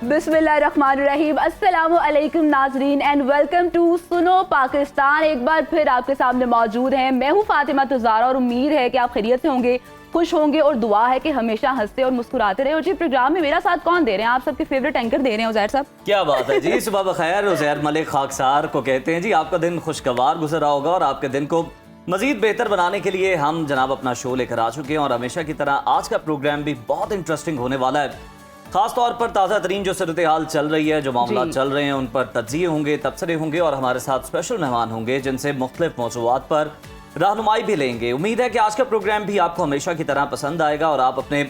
बिस्मिल्लाहिर्रहमानिर्रहीम, अस्सलामु अलैकुम नाजरीन एंड वेलकम टू सुनो पाकिस्तान। एक बार फिर आपके सामने मौजूद हैं। मैं हूं फातिमा तुजारा और उम्मीद है कि आप खैरियत से होंगे, खुश होंगे और दुआ है कि हमेशा हंसते और मुस्कुराते रहे। और जी प्रोग्राम में मेरा साथ कौन दे रहे हैं? आप सबके फेवरेट एंकर दे रहे हैं उज़ैर साहब। क्या बात है जी, सुबह बखैर। उज़ैर मलिक खाकसार को कहते हैं जी। आपका दिन खुशगवार गुजर रहा होगा और आपके दिन को मजीद बेहतर बनाने के लिए हम जनाब अपना शो लेकर आ चुके हैं और हमेशा की तरह आज का प्रोग्राम भी बहुत इंटरेस्टिंग होने वाला है। खास तौर पर ताज़ा तरीन जो सूरत हाल चल रही है, जो मामला चल रहे हैं, उन पर तज्ज़िये होंगे, तबसरे होंगे और हमारे साथ स्पेशल मेहमान होंगे जिनसे मुख्तलिफ मौज़ूआत पर रहनुमाई भी लेंगे। उम्मीद है कि आज का प्रोग्राम भी आपको हमेशा की तरह पसंद आएगा और आप अपने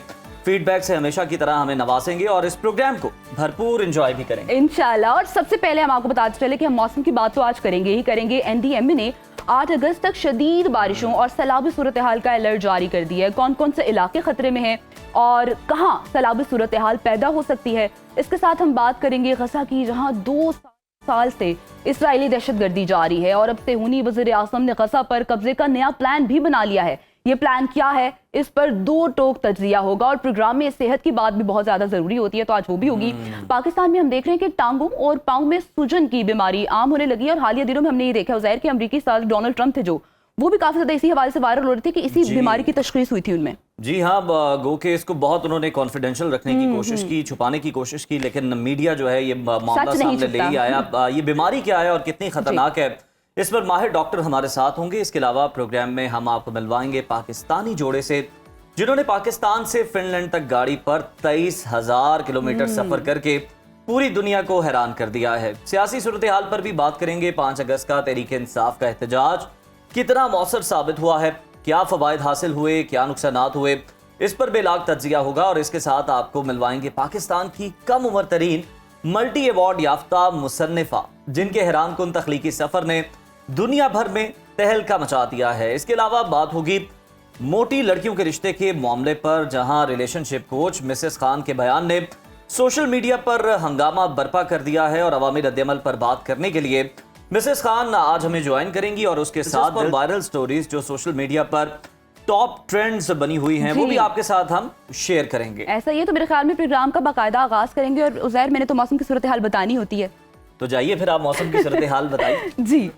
फीडबैक से हमेशा की तरह हमें नवाजेंगे और इस प्रोग्राम को भरपूर एंजॉय भी करेंगे इंशाल्लाह। और सबसे पहले हम आपको बताते चले कि हम मौसम की बात तो आज करेंगे ही करेंगे। एनडीएमए ने 8 अगस्त तक शदीद बारिशों और सैलाबी सूरत हाल का अलर्ट जारी कर दिया है। कौन कौन से इलाके खतरे में हैं और कहाँ सैलाबी सूरत हाल पैदा हो सकती है, इसके साथ हम बात करेंगे गजा की, जहाँ 2 साल से इसराइली दहशतगर्दी जारी है और अब सेहूनी वज़ीर आज़म ने गजा पर कब्जे का नया प्लान भी बना लिया है। ये प्लान क्या है, इस पर 2 टोक तज्जिया होगा और प्रोग्राम में सेहत की बात भी बहुत ज्यादा जरूरी होती है, तो आज वो भी होगी। पाकिस्तान में हम देख रहे हैं कि टांगों और पाँव में सूजन की बीमारी आम होने लगी है और हालिया दिनों में हमने ये देखा उज़ैर कि अमरीकी सदर डोनाल्ड ट्रंप थे जो वो भी काफी ज्यादा इसी हवाले से वायरल हो रहे थे कि इसी बीमारी की तशखीस हुई थी उनमें। जी हाँ, गो के इसको बहुत उन्होंने कॉन्फिडेंशियल रखने की कोशिश की, छुपाने की कोशिश की, लेकिन मीडिया जो है ये मामला सामने ले ही आया। ये बीमारी क्या है और कितनी खतरनाक है, इस पर माहिर डॉक्टर हमारे साथ होंगे। इसके अलावा प्रोग्राम में हम आपको मिलवाएंगे पाकिस्तानी जोड़े से जिन्होंने पाकिस्तान से फिनलैंड तक गाड़ी पर 23,000 किलोमीटर सफर करके पूरी दुनिया को हैरान कर दिया है। सियासी सूरत हाल पर भी बात करेंगे। 5 अगस्त का तहरीक इंसाफ का एहतजाज कितना मौसर साबित हुआ है, क्या फवायद हासिल हुए, क्या नुकसानात हुए, इस पर बेलाग तज्जिया होगा। और इसके साथ आपको मिलवाएंगे पाकिस्तान की कम उम्र तरीन मल्टी अवार्ड याफ्ता मुसन्निफा जिनके हैरान कुन तख्लीकी सफर ने दुनिया भर में तहलका मचा दिया है। इसके अलावा बात होगी मोटी लड़कियों के रिश्ते के मामले पर, जहां रिलेशनशिप कोच मिसेस खान के बयान ने सोशल मीडिया पर हंगामा बर्पा कर दिया है और अवामी रद्द-ए-अमल पर बात करने के लिए मिसेस खान आज हमें ज्वाइन करेंगी और उसके साथ वायरल स्टोरीज जो सोशल मीडिया पर टॉप ट्रेंड्स बनी हुई हैं वो भी आपके साथ हम शेयर करेंगे। ऐसा ही है तो मेरे ख्याल में प्रोग्राम का बाकायदा आगाज करेंगे और उज़ैर मैंने तो मौसम की सूरत हाल बतानी होती है, तो जाइए फिर आप मौसम की सूरत हाल बताइए। जी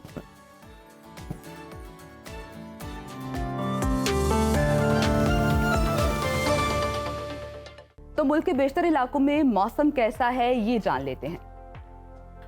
तो मुल्क के बेशतर इलाकों में मौसम कैसा है ये जान लेते हैं।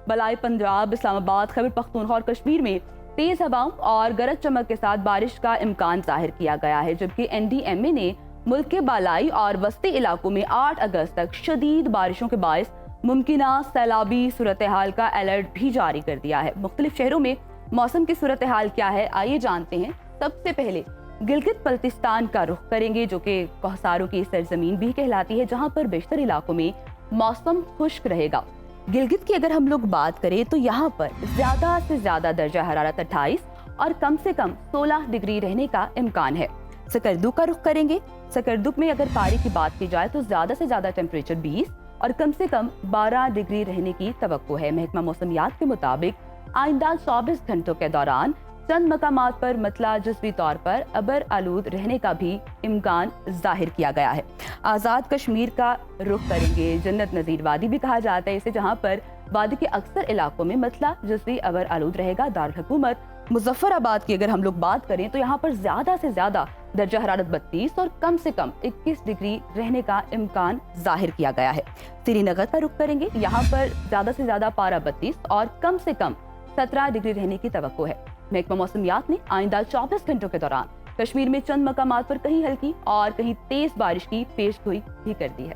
बलाई पंजाब, इस्लामाबाद, खैबर पख्तूनख्वा और कश्मीर में तेज हवाओं और गरज चमक के साथ बारिश का इम्कान जाहिर किया गया है, जबकि एनडीएमए ने मुल्क के बालाई और वस्ती इलाकों में 8 अगस्त तक शदीद बारिशों के बायस मुमकिना सैलाबी सूरत हाल का अलर्ट भी जारी कर दिया है। मुख्तलिफ शहरों में मौसम की सूरत हाल क्या है आइए जानते हैं। सबसे पहले गिलगित बल्तिस्तान का रुख करेंगे जो कि कोहसारों की सरजमीन भी कहलाती है, जहां पर बेशतर इलाकों में मौसम खुश्क रहेगा। गिलगित की अगर हम लोग बात करें तो यहाँ पर ज्यादा से ज्यादा दर्जा हरारत 28 और कम से कम 16 डिग्री रहने का इम्कान है। सकरदुक का रुख करेंगे। सकरदुक में अगर पारी की बात की जाए तो ज्यादा से ज्यादा टेम्परेचर 20 और कम से कम 12 डिग्री रहने की तवक्को है। महकमा मौसमियात के मुताबिक आइंदा 24 घंटों के दौरान चंद मकामात पर मतला जुज़वी तौर पर अबर आलूद रहने का भी इम्कान जाहिर किया गया है। आज़ाद कश्मीर का रुख करेंगे। जन्नत नज़ीर वादी भी कहा जाता है इसे, जहां पर वादी के अक्सर इलाकों में मतला जुज़वी अबर आलूद रहेगा। दारुल हुकूमत मुजफ्फराबाद की अगर हम लोग बात करें तो यहाँ पर ज्यादा से ज्यादा दर्जा हरारत 32 और कम से कम 21 डिग्री रहने का इम्कान जाहिर किया गया है। श्रीनगर का रुख करेंगे। यहाँ पर ज्यादा से ज्यादा पारा 32 और कम से कम 17 डिग्री रहने की तवक्को है। महकमा मौसमियात ने आइंदा 24 घंटों के दौरान कश्मीर में चंद मकामात पर कहीं हल्की और कहीं तेज बारिश की पेशगोई भी कर दी है।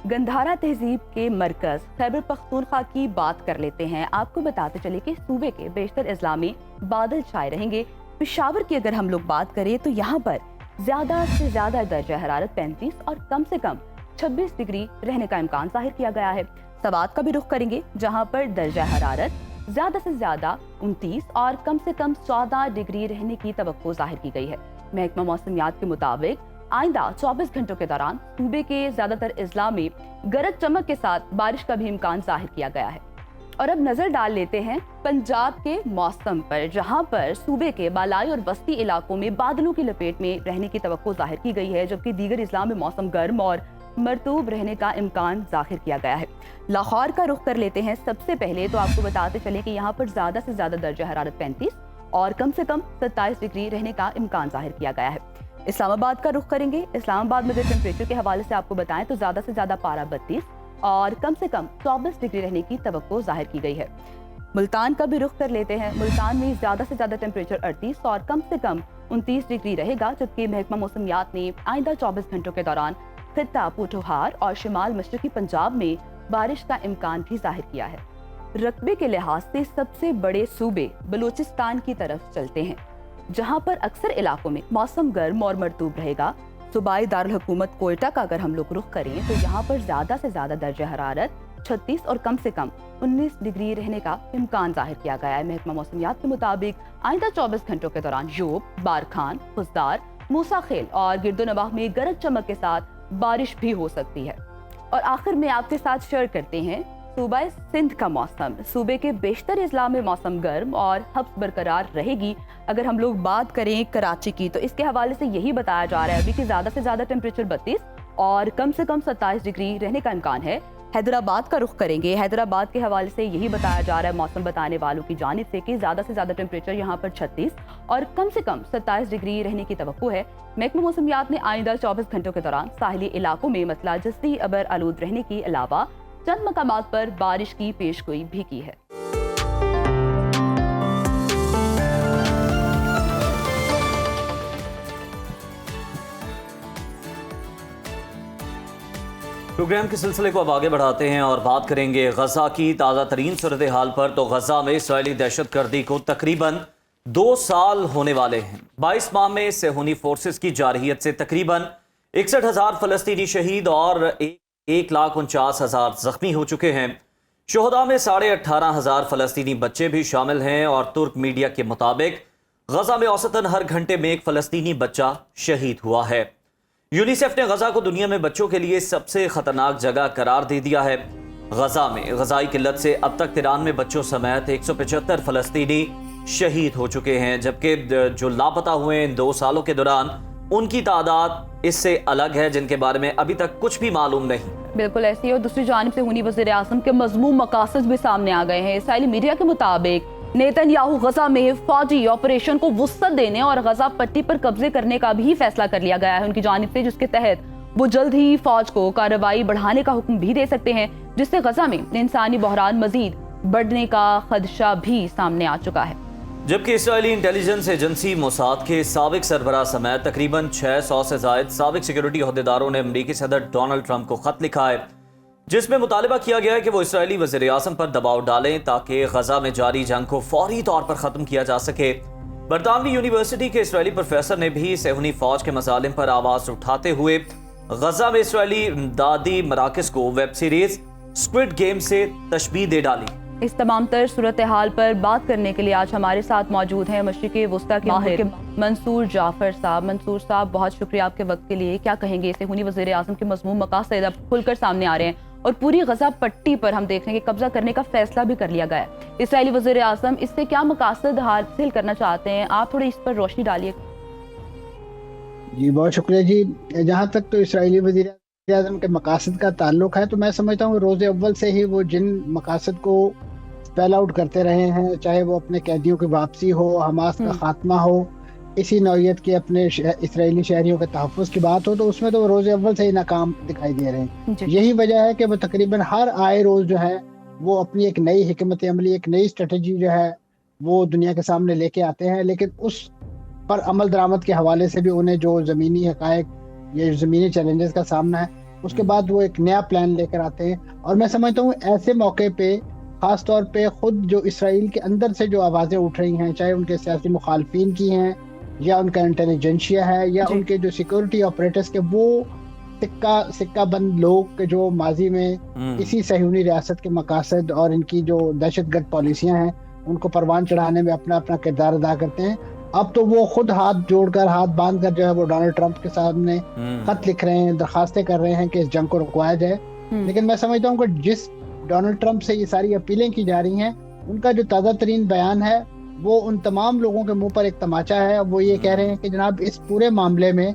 गंधारा तहजीब के मरकज खैबर पख्तूनख्वा की बात कर लेते हैं। आपको बताते चले कि सूबे के बेशतर अजला में बादल छाए रहेंगे। पेशावर की अगर हम लोग बात करें तो यहाँ पर ज्यादा से ज्यादा दर्जा हरारत 35 और कम से कम 26 डिग्री रहने का इम्कान जाहिर किया गया है। सवात का भी रुख करेंगे, जहाँ पर दर्जा हरारत ज्यादा से ज्यादा 29 और कम से कम 14 डिग्री रहने की तवक्को जाहिर की गई है। महकमा मौसमियात के मुताबिक आइंदा 24 घंटों के दौरान सूबे के ज्यादातर अजला में गरज चमक के साथ बारिश का भी इम्कान जाहिर किया गया है। और अब नजर डाल लेते हैं पंजाब के मौसम पर, जहां पर सूबे के बालाई और वस्ती इलाकों में बादलों की लपेट में रहने की तवक्को जाहिर की गई है, जबकि दीगर अजला में मौसम गर्म और मरतूब रहने का इम्कान जाहिर किया गया है। लाहौर का रुख कर लेते हैं। सबसे पहले तो आपको बताते चलें कि यहाँ पर ज़्यादा से ज़्यादा दर्जा हरारत 35 और कम से कम 27 डिग्री रहने का इम्कान जाहिर किया गया है। इस्लामाबाद का रुख करेंगे। इस्लामाबाद में टेम्परेचर के हवाले से आपको बताएं तो ज़्यादा से ज़्यादा पारा 32 और कम से कम 24 डिग्री रहने की तवक्को जाहिर की गई है। मुल्तान का भी रुख कर लेते हैं। मुल्तान में ज़्यादा से ज़्यादा टेम्परेचर 38 और कम से कम 29 डिग्री रहेगा, जबकि महकमा मौसमियात ने आइंदा 24 घंटों के दौरान खित्ता पोठोहार और शिमाल मशरकी पंजाब में बारिश का इम्कान भी जाहिर किया है। रकबे के लिहाज से सबसे बड़े सूबे बलूचिस्तान की तरफ चलते हैं, जहां पर अक्सर इलाकों में मौसम गर्म और मरतूब रहेगा। सूबाई दारुल हुकूमत कोयटा का अगर हम लोग रुख करें तो यहाँ पर ज़्यादा से ज़्यादा दर्जा हरारत 36 और कम से कम 19 डिग्री रहने का इम्कान जाहिर किया गया है। महकमा मौसमियात के मुताबिक आइंदा 24 घंटों के दौरान योब, बारखान, खुजदार, मूसा खेल और गिरदोनवाह में गरज चमक के साथ बारिश भी हो सकती है। और आखिर में आपके साथ शेयर करते हैं सूबा सिंध का मौसम। सूबे के बेशतर अजला में मौसम गर्म और हब्स बरकरार रहेगी। अगर हम लोग बात करें कराची की तो इसके हवाले से यही बताया जा रहा है अभी कि ज़्यादा से ज़्यादा टेम्परेचर 32 और कम से कम 27 डिग्री रहने का इम्कान है। हैदराबाद का रुख करेंगे। हैदराबाद के हवाले से यही बताया जा रहा है मौसम बताने वालों की जानिब से कि ज़्यादा से ज़्यादा टेम्परेचर यहाँ पर 36 और कम से कम 27 डिग्री रहने की तवक्को है। महकमा मौसमियात ने आइंदा 24 घंटों के दौरान साहिली इलाकों में मतला जस्ती अबर आलूद रहने के अलावा चंद मकामात पर बारिश की पेशगोई भी की है। प्रोग्राम के सिलसिले को अब आगे बढ़ाते हैं और बात करेंगे गजा की ताज़ा तरीन सूरत हाल पर। तो गजा में इसराइली दहशतगर्दी को तकरीबन 2 साल होने वाले हैं। 22 माह में सेहूनी फोर्सेस की जारहियत से तकरीबन 61,000 फलस्तीनी शहीद और 1,49,000 जख्मी हो चुके हैं। शोहदा में 18,500 फलस्तीनी बच्चे भी शामिल हैं और तुर्क मीडिया के मुताबिक गजा में औसतन हर घंटे में एक फलस्तीनी बच्चा शहीद हुआ है। यूनिसेफ ने गजा को दुनिया में बच्चों के लिए सबसे खतरनाक जगह करार दे दिया है। गजा में गजाई किल्लत से अब तक 93 बच्चों समेत 175 फलस्तीनी शहीद हो चुके हैं, जबकि जो लापता हुए इन 2 सालों के दौरान उनकी तादाद इससे अलग है, जिनके बारे में अभी तक कुछ भी मालूम नहीं। बिल्कुल ऐसी है। और दूसरी जानिब से हुनी वज़ीर आज़म के मज़मूम मकासद भी सामने आ गए हैं। इसराइली मीडिया के मुताबिक नेतन्याहू गजा में फौजी ऑपरेशन को वुसअत देने और गजा पट्टी पर कब्जे करने का भी फैसला कर लिया गया है उनकी जानिब से, जिसके तहत वो जल्द ही फौज को कार्रवाई बढ़ाने का हुक्म भी दे सकते हैं, जिससे गजा में इंसानी बहरान मजीद बढ़ने का खदशा भी सामने आ चुका है। जबकि इसराइली इंटेलिजेंस एजेंसी मोसाद के साबिक सरबराह समेत तकरीबन 600 से जायद साबिक सिक्योरिटी अहदेदारों ने अमरीकी सदर डोनाल्ड ट्रंप को खत लिखा है, जिसमें मुतालिबा किया गया है कि वो इसराइली वज़ीर आज़म पर दबाव डालें ताकि गजा में जारी जंग को फौरी तौर पर ख़त्म किया जा सके। बरतानवी यूनिवर्सिटी के इसराइली प्रोफेसर ने भी सेहूनी फौज के मसालिम पर आवाज़ उठाते हुए गजा में इसराइली इमदादी मराकज़ को वेब सीरीज स्क्विड गेम से तशबीह दे डाली। इस तमाम तर सूरत हाल पर बात करने के लिए आज हमारे साथ मौजूद हैं मशरिक़ वुस्ता के माहिर मंसूर जाफर साहब। मंसूर साहब, बहुत शुक्रिया आपके वक्त के लिए। क्या कहेंगे, सेहूनी वज़ीर आज़म के मज़मूम मकासद अब खुलकर सामने आ रहे हैं और पूरी गजा पट्टी पर हम देख रहे हैं कि कब्जा करने का फैसला भी कर लिया गया है। इसराइली वज़ीर आज़म इससे क्या मकासद हासिल करना चाहते हैं, आप थोड़ी इस पर रोशनी डालिए। जी बहुत शुक्रिया जी। जहाँ तक तो इसराइली वज़ीर आज़म के मकासद का ताल्लुक है तो मैं समझता हूँ रोज़ अव्वल से ही वो जिन मकासद को स्पेल आउट करते रहे हैं, चाहे वो अपने कैदियों की वापसी हो, हमास का खात्मा हो, इसी नौइयत के अपने इसराइली शहरियों के तहफ़्फ़ुज़ की बात हो, तो उसमें तो रोज़ अव्वल से ही नाकाम दिखाई दे रहे हैं। यही वजह है कि वो तकरीबन हर आए रोज़ जो है वो अपनी एक नई हिकमत अमली, एक नई स्ट्रेटजी जो है वो दुनिया के सामने लेके आते हैं, लेकिन उस पर अमल दरामद के हवाले से भी उन्हें जो ज़मीनी हक़ाइक़, ये ज़मीनी चैलेंजेस का सामना है, उसके बाद वो एक नया प्लान लेकर आते हैं। और मैं समझता हूँ ऐसे मौके पे ख़ास तौर पे खुद जो इसराइल के अंदर से जो आवाज़ें उठ रही हैं, चाहे उनके सियासी मुखालफिन की हैं या उनका इंटेलिजेंशिया है या उनके जो सिक्योरिटी ऑपरेटर्स के वो सिक्का बंद लोग के जो माजी में इसी सहयूनी रियासत के मकासद और इनकी जो दहशतगर्द पॉलिसियां हैं उनको परवान चढ़ाने में अपना अपना किरदार अदा करते हैं। अब तो वो खुद हाथ जोड़कर, हाथ बांध कर जो है वो डोनाल्ड ट्रंप के सामने खत लिख रहे हैं, दरखास्तें कर रहे हैं कि इस जंग को रुकवाया जाए। लेकिन मैं समझता हूँ कि जिस डोनाल्ड ट्रंप से ये सारी अपीलें की जा रही हैं, उनका जो ताज़ा तरीन बयान है वो उन तमाम लोगों के मुंह पर एक तमाचा है। वो ये कह रहे हैं कि जनाब इस पूरे मामले में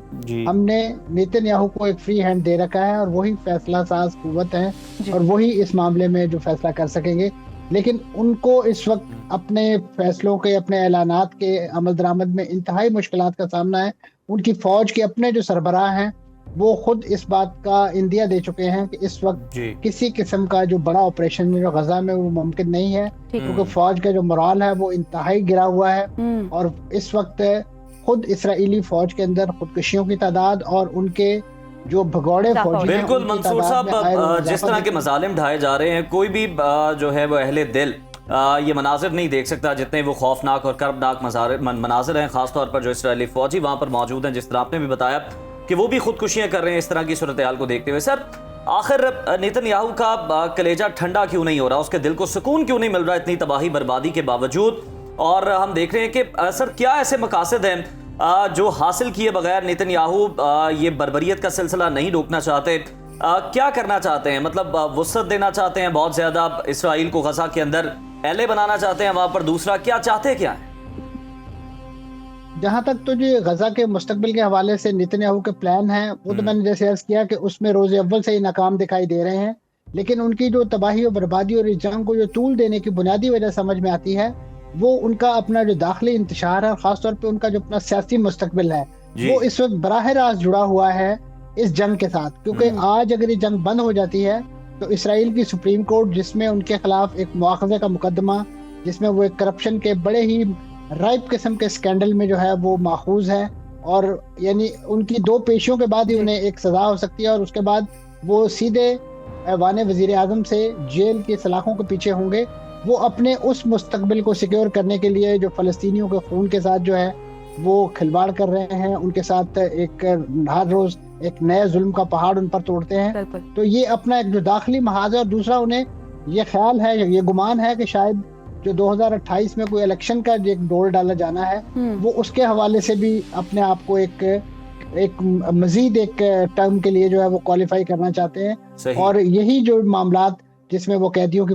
हमने नेतन्याहू को एक फ्री हैंड दे रखा है और वही फैसला साज कुव्वत है और वही इस मामले में जो फैसला कर सकेंगे। लेकिन उनको इस वक्त अपने फैसलों के, अपने ऐलानात के अमल दरामद में इंतहाई मुश्किलात का सामना है। उनकी फौज के अपने जो सरबराह हैं वो खुद इस बात का इंदिया दे चुके हैं कि इस वक्त किसी किस्म का जो बड़ा ऑपरेशन जो गजा में वो मुमकिन नहीं है, क्योंकि फौज का जो मोराल है वो इंतहाई गिरा हुआ है। और इस वक्त खुद इसराइली फौज के अंदर खुदकुशियों की तादाद और उनके जो भगौड़े फौजी, बिल्कुल मंसूर साहब, जिस तरह के मजालिम ढाए जा रहे हैं, कोई भी जो है वो अहले दिल ये मनाजिर नहीं देख सकता जितने वो खौफनाक और कर्बनाक मनाजिर हैं, खासतौर पर जो इसराइली फौजी वहाँ पर मौजूद हैं, जिस तरह आपने भी बताया कि वो भी खुदकुशियां कर रहे हैं इस तरह की सूरत हाल को देखते हुए। सर, आखिर नेतन्याहू का कलेजा ठंडा क्यों नहीं हो रहा, उसके दिल को सुकून क्यों नहीं मिल रहा इतनी तबाही बर्बादी के बावजूद? और हम देख रहे हैं कि सर क्या ऐसे मकासद हैं जो हासिल किए बगैर नेतन्याहू ये बर्बरियत का सिलसिला नहीं रोकना चाहते? क्या करना चाहते हैं? मतलब वुसअत देना चाहते हैं बहुत ज्यादा इसराइल को, गजा के अंदर एले बनाना चाहते हैं वहां पर? दूसरा क्या चाहते क्या है? जहां तक तो जो गजा के मुस्तकबिल के हवाले से नेतन्याहू के प्लान हैं वो तो मैंने जैसे अर्ज किया कि उसमें रोज़े अव्वल से ही नाकाम दिखाई दे रहे हैं। लेकिन उनकी जो तबाही और बर्बादी और इस जंग को जो तूल देने की बुनियादी वजह समझ में आती है वो उनका अपना जो दाखिली इंतशार है, खासतौर पर उनका जो अपना सियासी मुस्तकबिल है वो इस वक्त बराह रास्त जुड़ा हुआ है इस जंग के साथ। क्योंकि आज अगर ये जंग बंद हो जाती है तो इसराइल की सुप्रीम कोर्ट, जिसमें उनके खिलाफ एक मुआखजे का मुकदमा, जिसमें वो एक करप्शन के बड़े ही राइप किस्म के स्कैंडल में जो है वो माखूज है, और यानी उनकी 2 पेशियों के बाद ही उन्हें एक सजा हो सकती है और उसके बाद वो सीधे ऐवान वजीर आजम से जेल की सलाखों के पीछे होंगे। वो अपने उस मुस्तकबिल को सिक्योर करने के लिए जो फ़लस्तीनियों के खून के साथ जो है वो खिलवाड़ कर रहे हैं, उनके साथ एक हर रोज एक नया जुल्म का पहाड़ उन पर तोड़ते हैं। तो ये अपना एक जो दाखिली महाज है, और दूसरा उन्हें ये ख्याल है, ये गुमान है कि शायद जो 2028 में कोई इलेक्शन का जो एक डोर डाला जाना है वो उसके हवाले से भी अपने आप को एक मजीद एक टर्म के लिए जो है वो क्वालिफाई करना चाहते हैं। और यही जो मामलात जिसमें वो कैदियों की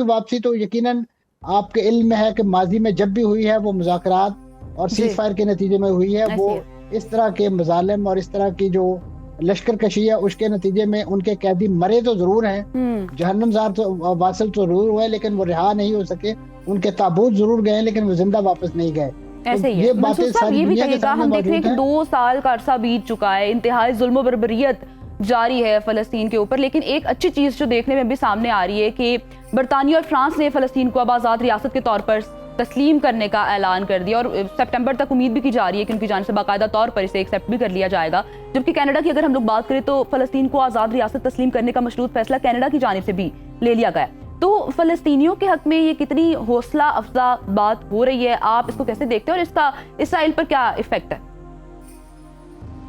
वापसी तो यकीनन आपके इल्म में है कि माजी में जब भी हुई है वो मुज़ाकरात और सीज फायर के नतीजे में हुई है। वो इस तरह के मजालिम और इस तरह की जो लश्कर कशी है उसके नतीजे में उनके कैदी मरे तो जरूर हैं, जहन्नमज़ार तो वासिल तो जरूर हुए, लेकिन वो रिहा नहीं हो सके। उनके ताबूत जरूर गए लेकिन वो जिंदा वापस नहीं गए। ऐसे ही ये बातें सारी दुनिया के सामने हम देख रहे हैं कि 2 साल का अरसा बीत चुका है, इंतहाई जुल्म बर्बरियत जारी है फ़लस्तीन के ऊपर। लेकिन एक अच्छी चीज़ जो देखने में भी सामने आ रही है कि बरतानिया और फ्रांस ने फ़लस्तीन को अब आज़ाद रियासत के तौर पर तस्लीम करने का ऐलान कर दिया, और सितंबर तक उम्मीद भी की जा रही है कि उनकी जान से बाकायदा तौर पर इसे एक्सेप्ट भी कर लिया जाएगा। जबकि कनाडा की अगर हम लोग बात करें तो फ़लस्तीन को आज़ाद रियासत तस्लीम करने का मशरूत फैसला कनाडा की जानिब से भी ले लिया गया। तो फ़लस्तीनियों के हक में ये कितनी हौसला अफजा बात हो रही है, आप इसको कैसे देखते हैं और इसका इसराइल पर क्या इफेक्ट है?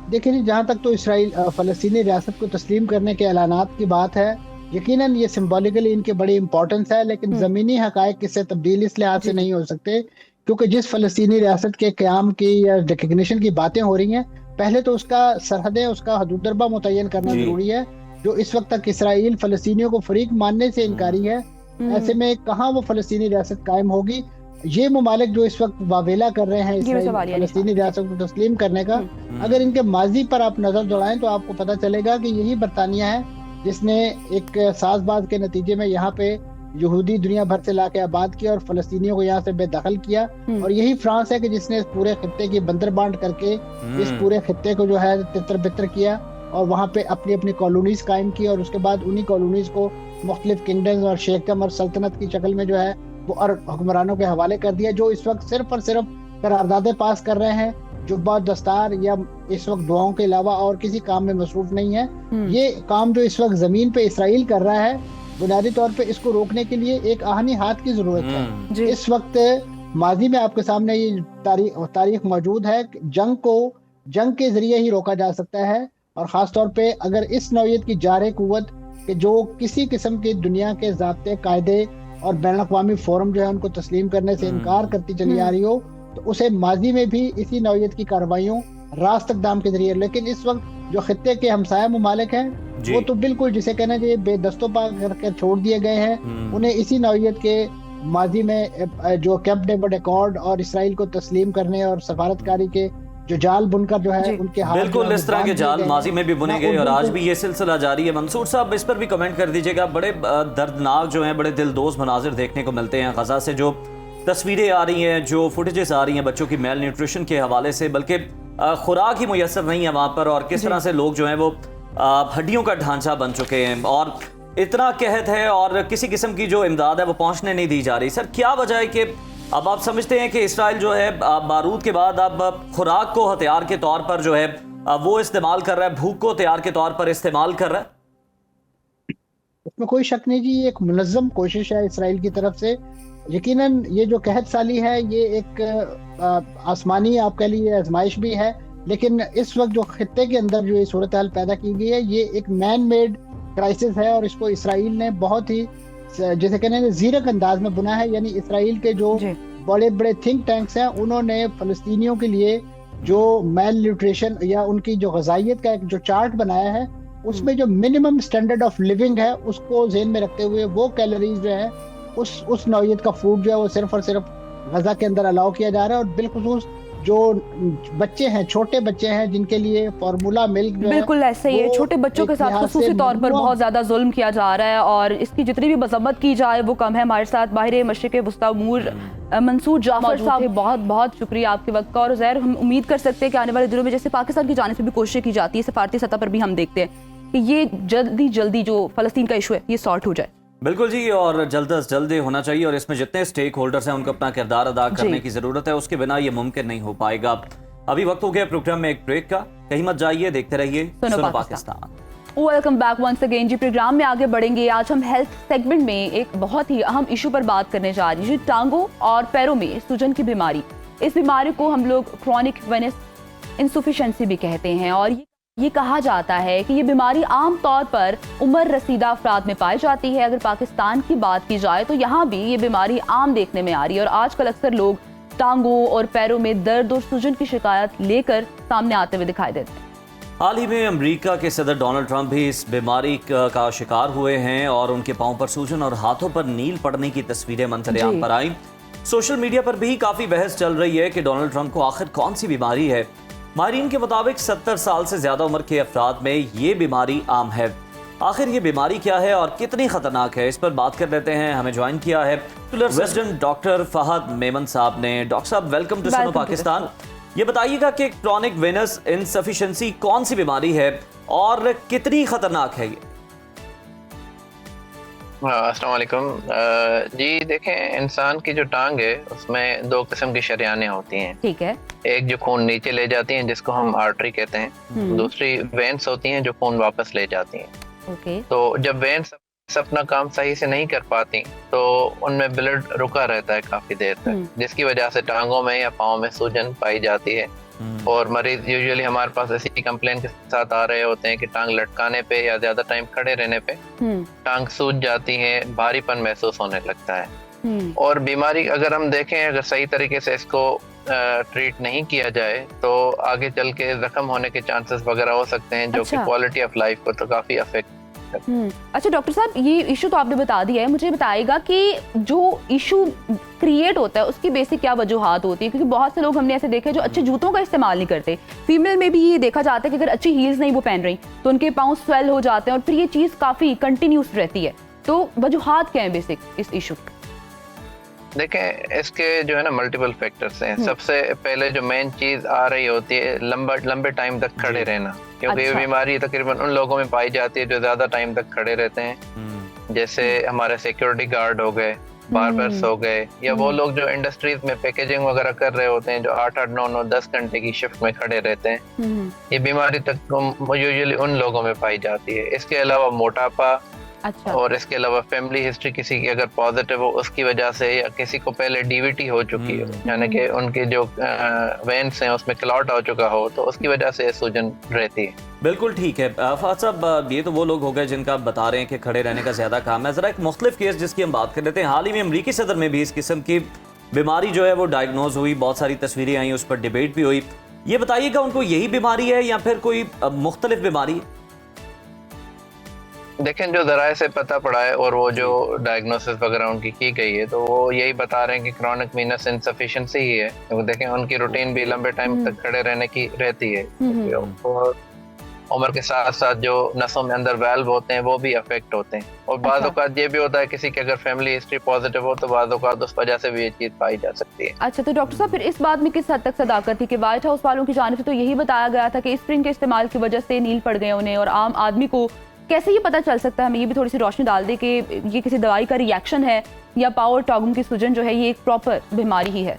देखिए, जहाँ तक तो इसराइल फ़लस्तीनी रियासत को तस्लीम करने के ऐलानात की बात है, यकीनन ये सिंबॉलिकली इनके बड़ी इंपॉर्टेंस है, लेकिन ज़मीनी हक़ाइक़ इससे तब्दील इस लिहाज से नहीं हो सकते क्योंकि जिस फ़लस्तीनी रियासत के क़याम की या रिकग्निशन की बातें हो रही हैं, पहले तो उसका सरहदें, उसका हदूद दरबा मुतय्यन करना ज़रूरी है, जो इस वक्त तक इसराइल फ़लस्तीनियों को फरीक मानने से इनकारी है। ऐसे में कहाँ वो फ़लस्तीनी रियासत कायम होगी? ये ममालिक जो इस वक्त वावेला कर रहे हैं इसराइल फ़लस्तीनी रियासत को तस्लीम करने का, अगर इनके माजी पर आप नज़र दौड़ाएं तो आपको पता चलेगा कि यही बरतानिया है जिसने एक साजबाज के नतीजे में यहाँ पे यहूदी दुनिया भर से लाके आबाद किया और फ़लस्तीनियों को यहाँ से बेदखल किया, और यही फ्रांस है कि जिसने इस पूरे खित्ते की बंदर बांट करके इस पूरे खित्ते को जो है तितर बितर किया और वहाँ पे अपनी अपनी कॉलोनीज कायम की, और उसके बाद उन्हीं कॉलोनीज को मुख्तलिफ किंगडम्स और शेखडम और सल्तनत की शक्ल में जो है वो अरब हुक्मरानों के हवाले कर दिया, जो इस वक्त सिर्फ और सिर्फ करारदादे पास कर रहे हैं, जुब्बा दस्तार या इस वक्त दुआओं के अलावा और किसी काम में मसरूफ नहीं है। ये काम जो इस वक्त जमीन पे इसराइल कर रहा है, बुनियादी तौर पे इसको रोकने के लिए एक आहनी हाथ की जरूरत है। इस वक्त माजी में आपके सामने ये तारीख मौजूद है, जंग के जरिए ही रोका जा सकता है, और खास तौर पे अगर इस नौयत की जारे कुव्वत कि जो किसी किस्म की दुनिया के ज़ाब्ते, कायदे और बैनुल-अक़वामी फोरम जो है उनको तस्लीम करने से इनकार करती चली आ रही हो, तो उसे माजी में भी इसी नौयत की कार्रवाइयों रास्त इक़दाम के जरिए, लेकिन इस वक्त जो खित्ते के हमसाया ममालिक हैं वो तो बिल्कुल जिसे कहना चाहिए बेदस्तों पा करके छोड़ दिए गए हैं। उन्हें इसी नौयत के माजी में जो कैंप डेविड एकॉर्ड और इसराइल को तस्लीम करने और सफारतकारी के जो जाल बुनकर जो है उनके हाथ बिल्कुल इस तरह के जाल माजी में भी बुने गए और आज भी ये सिलसिला जारी है। मंसूर साहब इस पर भी कमेंट कर दीजिएगा। बड़े दर्दनाक जो हैं, बड़े दिलदोज मनाजिर देखने को मिलते हैं। गजा से जो तस्वीरें आ रही हैं, जो फुटेजेस आ रही हैं बच्चों की मेल न्यूट्रिशन के हवाले से, बल्कि खुराक ही मुयसर नहीं है वहाँ पर, और किस तरह से लोग जो हैं वो हड्डियों का ढांचा बन चुके हैं और इतना कहत है और किसी किस्म की जो इमदाद है वो पहुँचने नहीं दी जा रही। सर क्या वजह है कि अब आप समझते हैं कि इसराइल जो है बारूद के बाद अब खुराक को हथियार के तौर पर जो है वो इस्तेमाल कर रहा है, भूख को हथियार के तौर पर इस्तेमाल कर रहा है? उसमें कोई शक नहीं जी, ये एक मुनज़्ज़म कोशिश है इसराइल की तरफ से। यकीनन ये जो कहत साली है ये एक आसमानी आप कह लीजिए आजमाइश भी है, लेकिन इस वक्त जो खित्ते के अंदर जो ये सूरत हाल पैदा की गई है ये एक मैन मेड क्राइसिस है और इसको इसराइल ने बहुत ही जैसे कहने हैं जीरक अंदाज में बुना है। यानी इसराइल के जो बड़े बड़े थिंक टैंक्स हैं उन्होंने फलस्तीनियों के लिए जो मेल न्यूट्रिशन या उनकी जो ग़िज़ाइयत का एक जो चार्ट बनाया है उसमें जो मिनिमम स्टैंडर्ड ऑफ लिविंग है उसको ज़हन में रखते हुए वो कैलोरीज जो है उस नौइयत का फूड जो है वो सिर्फ और सिर्फ गजा के अंदर अलाउ किया जा रहा है। और बिलखुसूस जो बच्चे हैं, छोटे बच्चे हैं जिनके लिए फार्मूला मिल्क बिल्कुल ऐसे ही है, छोटे बच्चों के साथ खुसूसी तौर पर बहुत ज्यादा जुल्म किया जा रहा है और इसकी जितनी भी मजम्मत की जाए वो कम है। हमारे साथ बाहर मशरिक़ वस्ता उमूर मंसूर जाफर साहब, बहुत बहुत शुक्रिया आपके वक्त का। और ज़ैर हम उम्मीद कर सकते हैं कि आने वाले दिनों में जैसे पाकिस्तान की जानिब से भी कोशिश की जाती है, सफारती सतह पर भी हम देखते हैं कि ये जल्दी जो फ़लस्तीन का इशू है ये सॉल्व हो जाए। बिल्कुल जी, और जल्द अज जल्द होना चाहिए और इसमें जितने स्टेक होल्डर्स हैं उनको अपना किरदार अदा करने की जरूरत है, उसके बिना ये मुमकिन नहीं हो पाएगा। अभी वक्त हो गया प्रोग्राम में एक ब्रेक का, कहीं मत जाइए, देखते रहिए सुनो Pakistan. Welcome back once again जी। प्रोग्राम में आगे बढ़ेंगे। आज हम हेल्थ सेगमेंट में एक बहुत ही अहम इशू पर बात करने जा रही है, टांगों और पैरों में सूजन की बीमारी। इस बीमारी को हम लोग क्रॉनिक वेनस इंसफिशिएंसी भी कहते हैं और ये कहा जाता है कि ये बीमारी आम तौर पर उम्र रसीदा अफराद में पाई जाती है। अगर पाकिस्तान की बात की जाए तो यहाँ भी ये बीमारी आम देखने में आ रही है और आजकल अक्सर लोग टांगों और पैरों में दर्द और सूजन की शिकायत लेकर सामने आते हुए दिखाई देते हैं। हाल ही में अमेरिका के सदर डोनाल्ड ट्रंप भी इस बीमारी का शिकार हुए हैं और उनके पांव पर सूजन और हाथों पर नील पड़ने की तस्वीरें मंजर-ए-आम पर आई। सोशल मीडिया पर भी काफी बहस चल रही है कि डोनाल्ड ट्रंप को आखिर कौन सी बीमारी है। माहिरीन के मुताबिक 70 साल से ज्यादा उम्र के अफराद में ये बीमारी आम है। आखिर ये बीमारी क्या है और कितनी खतरनाक है, इस पर बात कर लेते हैं। हमें ज्वाइन किया है रेजिडेंट डॉक्टर फहद मेमन साहब ने। डॉक्टर साहब वेलकम टू सुनो पाकिस्तान। ये बताइएगा कि क्रॉनिक वेनस इनसफिशिएंसी कौन सी बीमारी है और कितनी खतरनाक है ये? अस्सलाम वालेकुम जी। देखें, इंसान की जो टांग है उसमें दो किस्म की शरियानें होती हैं। ठीक है। एक जो खून नीचे ले जाती हैं जिसको हम आर्टरी कहते हैं, दूसरी वेन्स होती हैं जो खून वापस ले जाती हैं। ओके। तो जब वेन्स अपना काम सही से नहीं कर पाती तो उनमें ब्लड रुका रहता है काफी देर तक, जिसकी वजह से टांगों में या पाँव में सूजन पाई जाती है। और मरीज यूजुअली हमारे पास ऐसी कंप्लेन के साथ आ रहे होते हैं कि टांग लटकाने पे या ज्यादा टाइम खड़े रहने पे टांग सूज जाती है, भारीपन महसूस होने लगता है। और बीमारी अगर हम देखें, अगर सही तरीके से इसको ट्रीट नहीं किया जाए तो आगे चल के जख्म होने के चांसेस वगैरह हो सकते हैं, जो कि क्वालिटी ऑफ लाइफ को तो काफी अफेक्ट। अच्छा डॉक्टर साहब, ये इशू तो आपने बता दिया है, मुझे बताइएगा कि जो इशू क्रिएट होता है उसकी बेसिक क्या वजूहात होती है? क्योंकि बहुत से लोग हमने ऐसे देखे जो अच्छे जूतों का इस्तेमाल नहीं करते। फीमेल में भी ये देखा जाता है कि अगर अच्छी हील्स नहीं वो पहन रही तो उनके पाँव स्वेल हो जाते हैं और फिर ये चीज़ काफ़ी कंटिन्यूस रहती है। तो वजूहात क्या है बेसिक इस इशू? देखें, इसके जो है ना मल्टीपल फैक्टर्स हैं। सबसे पहले जो मेन चीज आ रही होती है लंबे टाइम तक खड़े रहना, क्योंकि ये बीमारी तकरीबन उन लोगों में पाई जाती है जो ज्यादा टाइम तक खड़े रहते हैं। जैसे हमारे सिक्योरिटी गार्ड हो गए, बार्बर्स हो गए, या वो लोग जो इंडस्ट्रीज में पैकेजिंग वगैरह कर रहे होते हैं जो 8-8, 9-9, 10 घंटे की शिफ्ट में खड़े रहते हैं। ये बीमारी तक यूजुअली उन लोगों में पाई जाती है। इसके अलावा मोटापा, अच्छा। और इसके अलावा फैमिली हिस्ट्री किसी की अगर पॉजिटिव हो उसकी वजह से, या किसी को पहले डीवीटी हो चुकी हो, यानी कि उनके जो वेन्स हैं उसमें क्लॉट हो चुका हो, तो उसकी वजह से सूजन रहती है। बिल्कुल ठीक है फहद साहब, ये तो वो लोग हो गए जिनका आप बता रहे हैं कि खड़े रहने का ज्यादा काम है। जरा एक मुख्तलिफ केस जिसकी हम बात कर लेते हैं। हाल ही में अमरीकी सदर में भी इस किस्म की बीमारी जो है वो डायग्नोज हुई, बहुत सारी तस्वीरें आई, उस पर डिबेट भी हुई। ये बताइएगा उनको यही बीमारी है या फिर कोई मुख्तलिफ बीमारी है? देखें, जो ज़राए से पता पड़ा है और वो जो डायग्नोसिस वगैरह उनकी की गई है, तो वो यही बता रहे हैं कि क्रोनिक वीनस इनसफिशिएंसी ही है। तो देखें, उनकी रूटीन भी लंबे टाइम तक खड़े रहने की रहती है, और उम्र के साथ साथ जो नसों में अंदर वाल्व होते हैं वो भी अफेक्ट होते हैं। और बाद औक़ात ये भी होता है, किसी की अगर फैमिली हिस्ट्री पॉजिटिव हो तो बाद औक़ात उस वजह से भी ये चीज़ पाई जा सकती है। अच्छा, तो डॉक्टर साहब फिर इस बात में किस हद तक सदाकत थी कि व्हाइट हाउस वालों की जानिब से तो यही बताया गया था कि स्प्रिंग के इस्तेमाल की वजह से नील पड़ गए उन्हें, और आम आदमी को कैसे ये पता चल सकता है? हमें ये भी थोड़ी सी रोशनी डाल दे कि ये किसी दवाई का रिएक्शन है या पावर टॉगम की सूजन जो है ये एक प्रॉपर बीमारी ही है।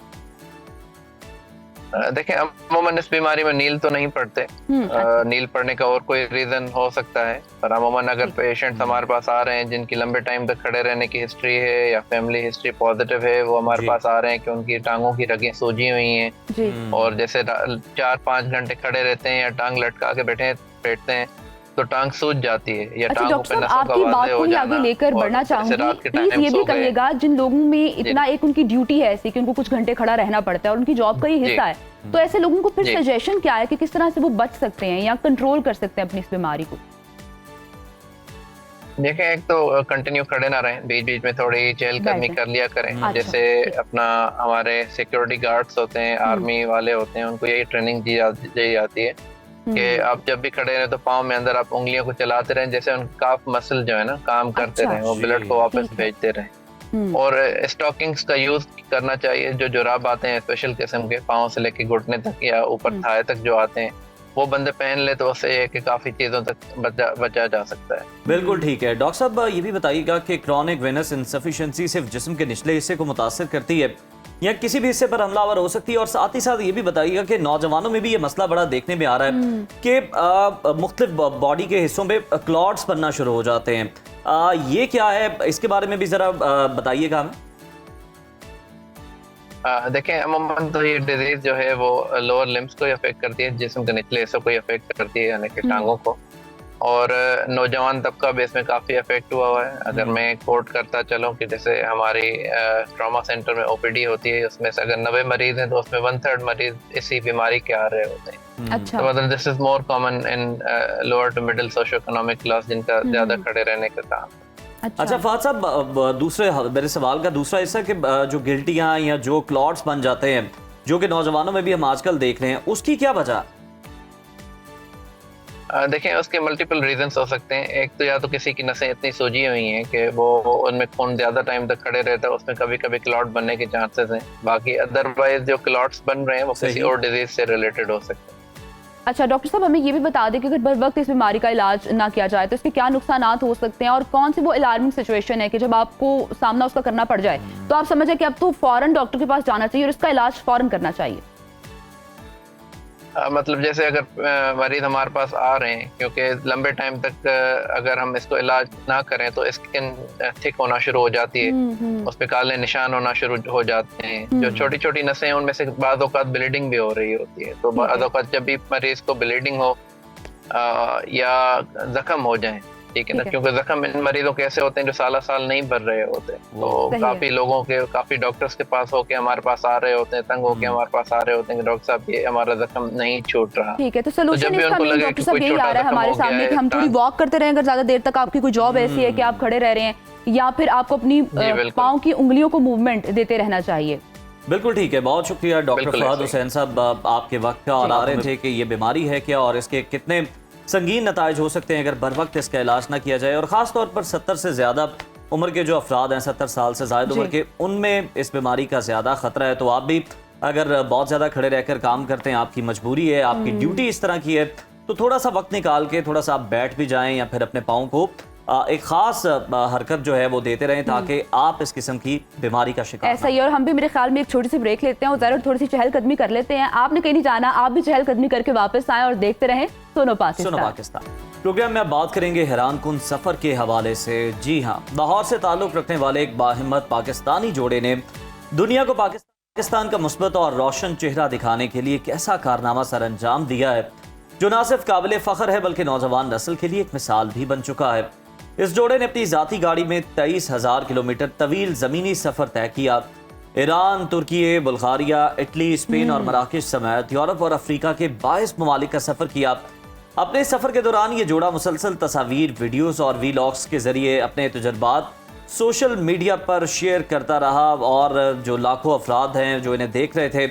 देखें, अमूमन इस बीमारी में नील तो नहीं पड़ते। नील पड़ने का और कोई रीजन हो सकता है, पर अमूमन अगर पेशेंट्स हमारे पास आ रहे हैं जिनकी लंबे टाइम तक खड़े रहने की हिस्ट्री है या फैमिली हिस्ट्री पॉजिटिव है, वो हमारे पास आ रहे हैं कि उनकी टांगों की रगें सूजी हुई हैं और जैसे 4-5 घंटे खड़े रहते हैं या टांग लटका के बैठते हैं तो टांग सूज जाती है या टांगों पे नसों का आपकी बात को ही आगे लेकर बढ़ना चाहूंगी। प्लीज ये भी कहिएगा, जिन लोगों में इतना एक उनकी ड्यूटी है ऐसी कि उनको कुछ घंटे खड़ा रहना पड़ता है और उनकी जॉब का ही हिस्सा है, तो ऐसे लोगों को फिर सजेशन क्या है कि किस तरह से वो बच सकते हैं या कंट्रोल कर सकते हैं अपनी इस बीमारी को? देखें, एक तो कंटिन्यू खड़े ना रहें, बीच बीच में थोड़ी चहलकदमी कर लिया करें। जैसे अपना हमारे सिक्योरिटी गार्ड्स होते हैं, आर्मी वाले होते हैं, उनको यही ट्रेनिंग दी जाती है कि आप जब भी खड़े रहे तो पाँव में अंदर आप उंगलियों को चलाते रहें, जैसे उन काफ मसल जो है ना काम करते रहें, वो ब्लड को वापस भेजते रहें। और स्टॉकिंग्स का यूज करना चाहिए। जो जुराब आते हैं स्पेशल किस्म के, पाँव से लेके घुटने तक या ऊपर थाए तक जो आते हैं, वो बंदे पहन ले तो उससे ये कि काफी चीजों तक बचा जा सकता है। बिल्कुल ठीक है। डॉक्टर साहब, ये भी बताइएगा कि क्रॉनिक वेनस इनसफिशिएंसी सिर्फ जिस्म के निचले हिस्से को मुतासर करती है या किसी भी हिस्से पर हमलावर हो सकती है? और साथ ही साथ ये भी बताइएगा कि नौजवानों में भी ये मसला बड़ा देखने में आ रहा है कि मुख्तलिफ बॉडी के हिस्सों में क्लॉट्स बनना शुरू हो जाते हैं। ये क्या है, इसके बारे में भी जरा बताइएगा हमें। देखें, अमूमन तो ये डिजीज जो है वो लोअर लिम्स को अफेक्ट करती है, जिस्म के निचले हिस्सों को अफेक्ट करती है, यानी कि टांगों को। और नौजवान तबका भी इसमें काफ़ी अफेक्ट हुआ है। अगर मैं कोट करता चलूँ कि जैसे हमारी ट्रॉमा सेंटर में ओपीडी होती है, उसमें से अगर 90 मरीज हैं तो उसमें 1/3 मरीज इसी बीमारी के आ रहे होते हैं। अच्छा। तो मतलब this is more common in lower to middle socio economic class, जिनका ज़्यादा खड़े रहने का काम। अच्छा फहद साहब, दूसरे मेरे सवाल का दूसरा हिस्सा कि जो गिल्टियाँ या जो क्लॉट्स बन जाते हैं जो कि नौजवानों में भी हम आजकल देख रहे हैं, उसकी क्या वजह? देखें, उसके मल्टीपल रीजंस हो सकते हैं। एक तो या तो किसी की नसें इतनी सूजी हुई हैं कि वो उनमें खून ज़्यादा टाइम तक खड़े रहता है, उसमें कभी कभी क्लॉट बनने के चांसेस हैं। बाकी अदरवाइज जो क्लॉट्स बन रहे हैं वो किसी और डिजीज से रिलेटेड हो सकते हैं। अच्छा डॉक्टर साहब, हमें ये भी बता दें कि अगर बर वक्त इस बीमारी का इलाज ना किया जाए तो इसके क्या नुकसान हो सकते हैं, और कौन सी वो अलार्मिंग सिचुएशन है कि जब आपको सामना उसका करना पड़ जाए तो आप समझें कि अब तो फौरन डॉक्टर के पास जाना चाहिए और इसका इलाज फौरन करना चाहिए? मतलब जैसे अगर मरीज हमारे पास आ रहे हैं, क्योंकि लंबे टाइम तक अगर हम इसको इलाज ना करें तो स्किन थिक होना शुरू हो जाती है, उस पे काले निशान होना शुरू हो जाते हैं। जो छोटी छोटी नसें हैं उनमें से बाद औक़ात ब्लीडिंग भी हो रही होती है। तो बाद औक़ात जब भी मरीज को ब्लीडिंग हो या जख्म हो जाए, ठीक है ना, क्योंकि जख्म इन मरीजों के ऐसे होते हैं जो साल नहीं भर रहे होते, तो काफी लोगों के, काफी डॉक्टर्स के पास होके हमारे पास आ रहे होते हैं, तंग होके हमारे पास आ रहे होते हैं कि डॉक्टर साहब ये हमारा जख्म नहीं छूट रहा। ठीक है, तो सोल्यूशन इसका मेन डॉक्टर साहब यही आ रहा है हमारे सामने कि हम थोड़ी वॉक करते रहें। अगर ज्यादा देर तक आपकी कोई जॉब ऐसी है कि आप खड़े रह रहे हैं, या फिर आपको अपनी पाँव की उंगलियों को मूवमेंट देते रहना चाहिए। बिल्कुल ठीक है, बहुत शुक्रिया डॉक्टर फहद हुसैन साहब आपके वक्त का, और आ रहे थे कि ये बीमारी है क्या और इसके कितने संगीन नताइज हो सकते हैं अगर बर वक्त इसका इलाज ना किया जाए। और ख़ास तौर पर 70 से ज़्यादा उम्र के जो अफराद हैं, 70 साल से ज़्यादा उम्र के, उनमें इस बीमारी का ज़्यादा ख़तरा है। तो आप भी अगर बहुत ज़्यादा खड़े रहकर काम करते हैं, आपकी मजबूरी है, आपकी ड्यूटी इस तरह की है, तो थोड़ा सा वक्त निकाल के थोड़ा सा आप बैठ भी जाएँ या फिर अपने पाँव को एक खास हरकत जो है वो देते रहें ताकि आप इस किस्म की बीमारी का शिकार ऐसा ही। और हम भी मेरे ख्याल में एक छोटी सी ब्रेक लेते हैं और ज़रा थोड़ी सी चहलकदमी कर लेते हैं। आपने कहीं नहीं जाना, आप भी चहलकदमी करके वापस आए और देखते रहें सुनो पाकिस्तान। प्रोग्राम में अब बात करेंगे हैरानकुन सफर के हवाले से। जी हाँ, लाहौर से ताल्लुक रखने वाले एक बाहिम्मत पाकिस्तानी जोड़े ने दुनिया को पाकिस्तान का मुस्बत और रोशन चेहरा दिखाने के लिए एक ऐसा कारनामा सर अंजाम दिया है जो न सिर्फ काबिल फ़ख्र है बल्कि नौजवान नस्ल के लिए एक मिसाल भी बन चुका है। इस जोड़े ने अपनी जाती गाड़ी में 23,000 किलोमीटर तवील ज़मीनी सफ़र तय किया। ईरान, तुर्की, बुल्गारिया, इटली, स्पेन और मराकेश समेत यूरोप और अफ्रीका के 22 ममालिक का सफ़र किया। अपने सफ़र के दौरान ये जोड़ा मुसलसल तस्वीर, वीडियोस और वीलॉग्स के ज़रिए अपने तजुर्बात सोशल मीडिया पर शेयर करता रहा और जो लाखों अफराद हैं जो इन्हें देख रहे थे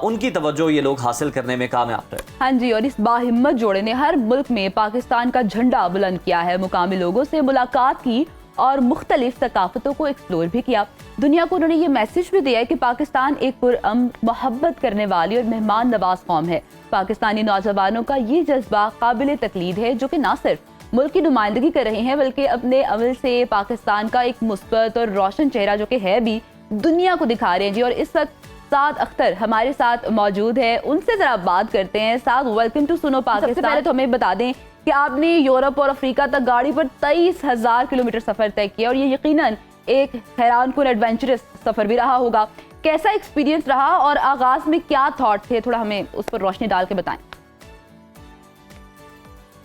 उनकी तवज्जो ये लोग हासिल करने में कामयाब रहे। हाँ जी, और इस बाहिम्मत जोड़े ने हर मुल्क में पाकिस्तान का झंडा बुलंद किया है, मुकामी लोगों से मुलाकात की और मुख्तलिफ सकाफतों को एक्सप्लोर भी किया। दुनिया को उन्होंने ये मैसेज भी दिया है कि पाकिस्तान एक पुरअमन, मोहब्बत करने वाली और मेहमान नवाज कौम है। पाकिस्तानी नौजवानों का ये जज्बा काबिल तकलीद है, जो कि न सिर्फ मुल्क की नुमाइंदगी कर रहे हैं बल्कि अपने अमल से पाकिस्तान का एक मुस्बत और रोशन चेहरा जो कि है भी दुनिया को दिखा रहे हैं जी। और इस वक्त साद अख्तर हमारे साथ मौजूद है, उनसे जरा बात करते हैं। साद, वेलकम टू सुनो पाकिस्तान। सबसे पहले तो हमें बता दें कि आपने यूरोप और अफ्रीका तक गाड़ी पर 23,000 किलोमीटर सफर तय किया और ये यकीनन एक हैरानकुन एडवेंचरस सफर भी रहा होगा। कैसा एक्सपीरियंस रहा और आगाज में क्या थॉट थे, थोड़ा हमें उस पर रोशनी डाल के बताएं।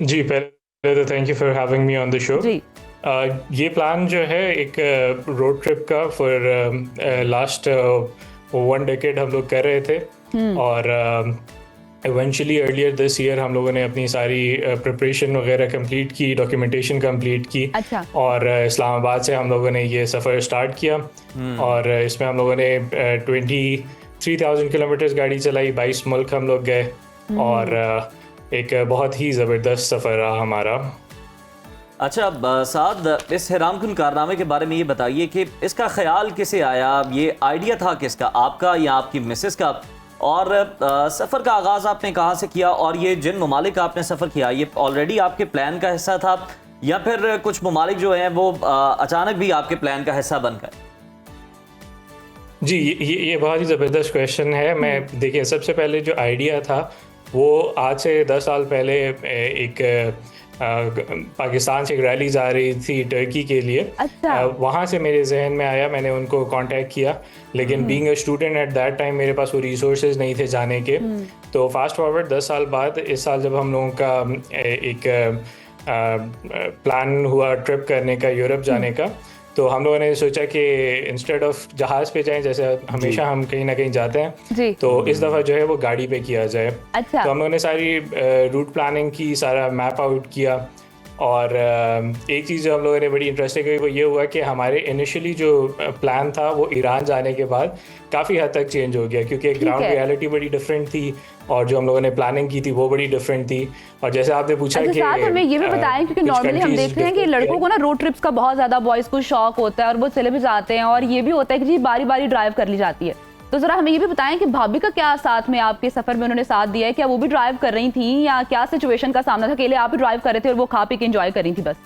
जी, पहले तो thank you for having me on the show. जी, ये प्लान जो है एक रोड ट्रिप का फॉर लास्ट 1 डेकेड हम लोग कर रहे थे और इवेंचुअली अर्लियर दिस ईयर हम लोगों ने अपनी सारी प्रिपरेशन वगैरह कंप्लीट की, डॉक्यूमेंटेशन कंप्लीट की। अच्छा। और इस्लामाबाद से हम लोगों ने ये सफ़र स्टार्ट किया और इसमें हम लोगों ने 23,000 किलोमीटर्स गाड़ी चलाई, 22 मुल्क हम लोग गए और एक बहुत ही ज़बरदस्त सफ़र रहा हमारा। अच्छा साद, इस हैरानकुन कारनामे के बारे में ये बताइए कि इसका ख्याल किसे आया, ये आइडिया था किसका, आपका या आपकी मिसेस का, और सफ़र का आगाज़ आपने कहाँ से किया और ये जिन ममालिक आपने सफ़र किया ये ऑलरेडी आपके प्लान का हिस्सा था या फिर कुछ ममालिक जो हैं वो अचानक भी आपके प्लान का हिस्सा बन गए? जी, ये बहुत ही ज़बरदस्त क्वेश्चन है। मैं देखिए, सबसे पहले जो आइडिया था वो आज से 10 साल पहले एक पाकिस्तान से एक रैली जा रही थी टर्की के लिए। अच्छा। वहाँ से मेरे जहन में आया, मैंने उनको कांटेक्ट किया, लेकिन being a student at that time मेरे पास वो रिसोर्सेज नहीं थे जाने के। तो फास्ट फॉरवर्ड 10 साल बाद, इस साल जब हम लोगों का एक प्लान हुआ ट्रिप करने का, यूरोप जाने का, तो हम लोगों ने सोचा कि इंस्टेड ऑफ जहाज़ पे जाएं जैसे हमेशा हम कहीं ना कहीं जाते हैं जी, तो इस दफ़ा जो है वो गाड़ी पे किया जाए। अच्छा। तो हम लोगों ने सारी रूट प्लानिंग की, सारा मैप आउट किया और एक चीज़ जो हम लोगों ने बड़ी इंटरेस्टिंग हुई वो ये हुआ कि हमारे इनिशियली जो प्लान था वो ईरान जाने के बाद काफ़ी हद तक चेंज हो गया, क्योंकि ग्राउंड रियलिटी बड़ी डिफरेंट थी और जो हम लोगों ने प्लानिंग की थी वो बड़ी डिफरेंट थी। और जैसे आपने पूछा कि साथ हमें ये भी बताएं, क्योंकि नॉर्मली हम देखते हैं कि लड़कों को ना रोड ट्रिप्स का बहुत ज़्यादा बॉयज़ को शौक होता है और वो चले भी जाते हैं और ये भी होता है कि जी बारी बारी ड्राइव कर ली जाती है। तो ज़रा हमें ये भी बताएं कि भाभी का क्या साथ में आपके सफ़र में उन्होंने साथ दिया है, क्या वो भी ड्राइव कर रही थी या क्या सिचुएशन का सामना था, अकेले आप ही ड्राइव कर रहे थे और वो खा पी के एंजॉय कर रही थी बस?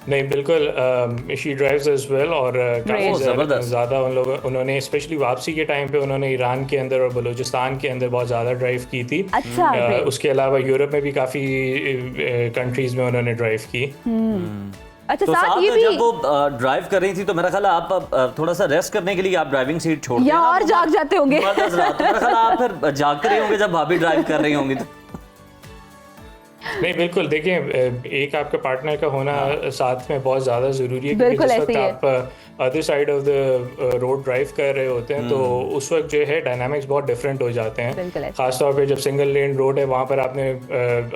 नहीं, बिल्कुल शी ड्राइव्स एज वेल और काफ़ी ज़्यादा उन्होंने स्पेशली वापसी के टाइम पे उन्होंने ईरान के अंदर और बलूचिस्तान के अंदर बहुत ज़्यादा ड्राइव की थी। अच्छा। उसके अलावा यूरोप में भी काफ़ी कंट्रीज़ में उन्होंने ड्राइव की। अच्छा, तो साथ ये भी जब वो ड्राइव कर रही थी तो मेरा ख्याल आप थोड़ा सा रेस्ट करने के लिए आप ड्राइविंग सीट छोड़ या और जाग जाते होंगे। मेरा ख्याल आप फिर जागते रहे होंगे जब भाभी ड्राइव कर रही होंगी तो। नहीं, बिल्कुल, देखिए एक आपका पार्टनर का होना साथ में बहुत ज़्यादा ज़रूरी है, क्योंकि बिल्कुल जिस वक्त ऐसे ही आप other side of the road drive कर रहे होते हैं तो उस वक्त जो है डायनामिक्स बहुत डिफरेंट हो जाते हैं। बिल्कुल ऐसे। खासतौर पे जब सिंगल लेन रोड है वहाँ पर आपने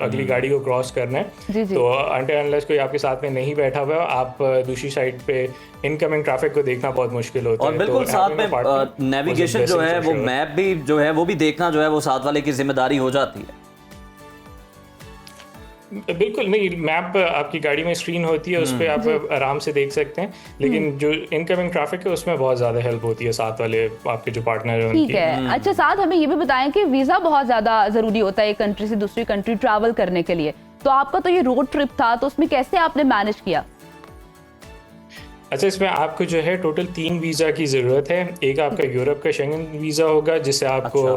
अगली गाड़ी को क्रॉस करना है, जी, जी। तो अनलेस कोई आपके साथ में नहीं बैठा हुआ है, आप दूसरी साइड पे इनकमिंग ट्रैफिक को देखना बहुत मुश्किल होता है। और बिल्कुल साथ में नेविगेशन जो है वो मैप भी जो है वो भी देखना जो है वो साथ वाले की जिम्मेदारी हो जाती है। बिल्कुल नहीं, मैप आपकी गाड़ी में स्क्रीन होती है, उस पर आप आराम से देख सकते हैं, लेकिन जो इनकमिंग ट्रैफिक है उसमें बहुत ज़्यादा हेल्प होती है साथ वाले आपके जो पार्टनर है उनकी। ठीक है। अच्छा, साथ हमें ये भी बताएं कि वीज़ा बहुत ज़्यादा ज़रूरी होता है एक कंट्री से दूसरी कंट्री ट्रैवल करने के लिए, तो आपका तो ये रोड ट्रिप था तो उसमें कैसे आपने मैनेज किया? अच्छा, इसमें आपको जो है टोटल 3 वीज़ा की ज़रूरत है। एक आपका यूरोप का शेंगन वीज़ा होगा जिससे आपको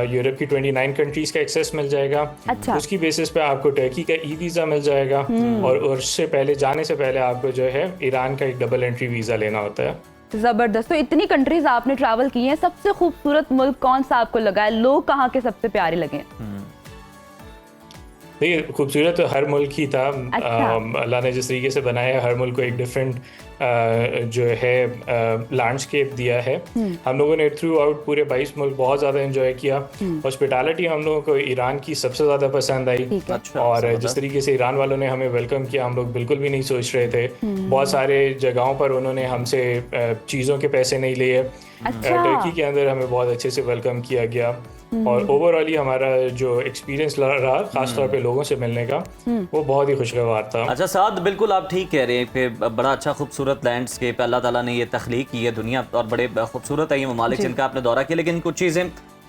यूरोप की 29 कंट्रीज का एक्सेस मिल जाएगा। अच्छा। उसकी बेसिस पे आपको टर्की का ई वीज़ा मिल जाएगा और उससे पहले जाने से पहले आपको जो है ईरान का एक डबल एंट्री वीज़ा लेना होता है। जबरदस्त। तो इतनी कंट्रीज आपने ट्रैवल की हैं, सबसे खूबसूरत मुल्क कौन सा आपको लगा है? लोग कहाँ के सबसे प्यारे लगे? देखिए खूबसूरत तो हर मुल्क ही था। अच्छा। अल्लाह ने जिस तरीके से बनाया है, हर मुल्क को एक डिफरेंट जो है लैंडस्केप दिया है। हम लोगों ने थ्रू आउट पूरे 22 मुल्क बहुत ज़्यादा एंजॉय किया। हॉस्पिटैलिटी हम लोगों को ईरान की सबसे ज़्यादा पसंद आई। ठीक है। अच्छा, और जबरदस्त। जिस तरीके से ईरान वालों ने हमें वेलकम किया, हम लोग बिल्कुल भी नहीं सोच रहे थे। बहुत सारे जगहों पर उन्होंने हमसे चीज़ों के पैसे नहीं लिए। अच्छा। टर्की के अंदर हमें बहुत अच्छे से वेलकम किया गया और ओवरऑल हमारा जो एक्सपीरियंस रहा, खासतौर पे लोगों से मिलने का, वो बहुत ही खुशगवार था। अच्छा साद, बिल्कुल आप ठीक कह रहे हैं कि बड़ा अच्छा खूबसूरत लैंडस्केप अल्लाह ताला ने ये तख्लीक की है दुनिया, और बड़े खूबसूरत है ये ममालिक जिनका आपने दौरा किया। लेकिन कुछ चीज़ें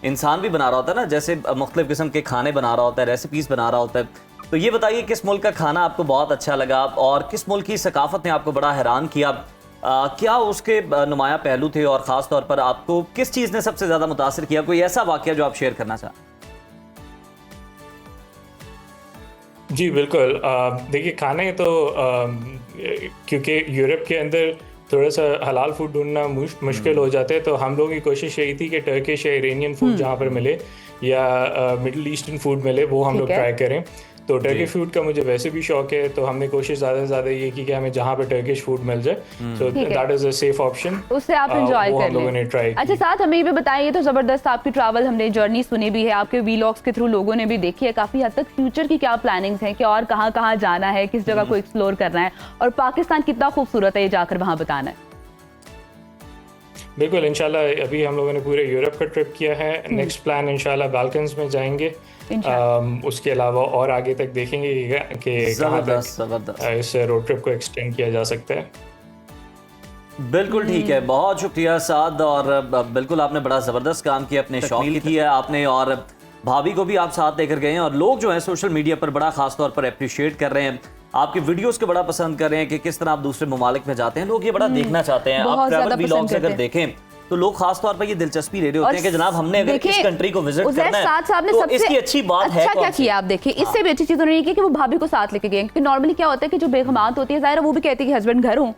इंसान भी बना रहा होता है ना, जैसे मुख्तलिफ किस्म के खाने बना रहा होता है, रेसिपीज़ बना रहा होता है। तो ये बताइए किस मुल्क का खाना आपको बहुत अच्छा लगा और किस मुल्क की सकाफत ने आपको बड़ा हैरान किया? क्या उसके नुमाया पहलू थे और ख़ास तौर पर आपको किस चीज़ ने सबसे ज़्यादा मुतासिर किया? कोई ऐसा वाक़या जो आप शेयर करना चाहें? जी बिल्कुल। देखिए खाने तो क्योंकि यूरोप के अंदर थोड़ा सा हलाल फूड ढूंढना मुश्किल हो जाता है, तो हम लोगों की कोशिश यही थी कि टर्किश या इरानियन फूड जहाँ पर मिले या मिडिल ईस्टर्न फूड मिले वो हम लोग ट्राई करें। तो टर्किश फूड का मुझे वैसे भी शौक है, तो हमने कोशिश ज़्यादा से ज़्यादा ये की कि हमें जहाँ पे टर्किश फूड मिल जाए, so that is a safe option, उससे आप एंजॉय कर हम लोगों ने ट्राई। अच्छा साथ हमें ये भी बताइए, तो जबरदस्त आपकी ट्रैवल हमने जर्नी सुनी भी है, आपके वीलॉग्स के थ्रू लोगों ने भी देखी है काफी हद तक। फ्यूचर की क्या प्लानिंग्स हैं कि और कहाँ कहाँ जाना है, किस जगह को एक्सप्लोर करना है, और पाकिस्तान कितना खूबसूरत है ये जाकर वहाँ बताना है? बिल्कुल, इंशाल्लाह अभी हम लोगों ने पूरे यूरोप का ट्रिप किया है। नेक्स्ट प्लान इंशाल्लाह बाल्कन्स में जाएंगे। उसके अलावा और आगे तक देखेंगे कि कहाँ तक इस रोड ट्रिप को एक्सटेंड किया जा सकता है। बिल्कुल ठीक है, बहुत शुक्रिया साद, और बिल्कुल आपने बड़ा ज़बरदस्त काम किया, अपने शौक किया है आपने, और भाभी को भी आप साथ लेकर गए हैं, और लोग जो हैं सोशल मीडिया पर बड़ा खास तौर पर अप्रिशिएट कर रहे हैं, आपकी वीडियोस को बड़ा पसंद कर रहे हैं कि किस तरह आप दूसरे ममालिक में जाते हैं। लोग ये बड़ा देखना चाहते हैं। आप ट्रैवल व्लॉग्स अगर देखें तो लोग खास तौर पर ये दिलचस्पी ले रहे होते हैं कि जनाब हमने अगर इस कंट्री को विजिट करना है तो इसकी अच्छी बात है। क्या किया आप देखिए, इससे भी अच्छी चीज उन्होंने की कि वो भाभी को साथ लेके गए, क्योंकि नॉर्मली क्या होता है कि जो बेगमात होती है जाहिर वो भी कहती है कि हस्बैंड घर हूँ,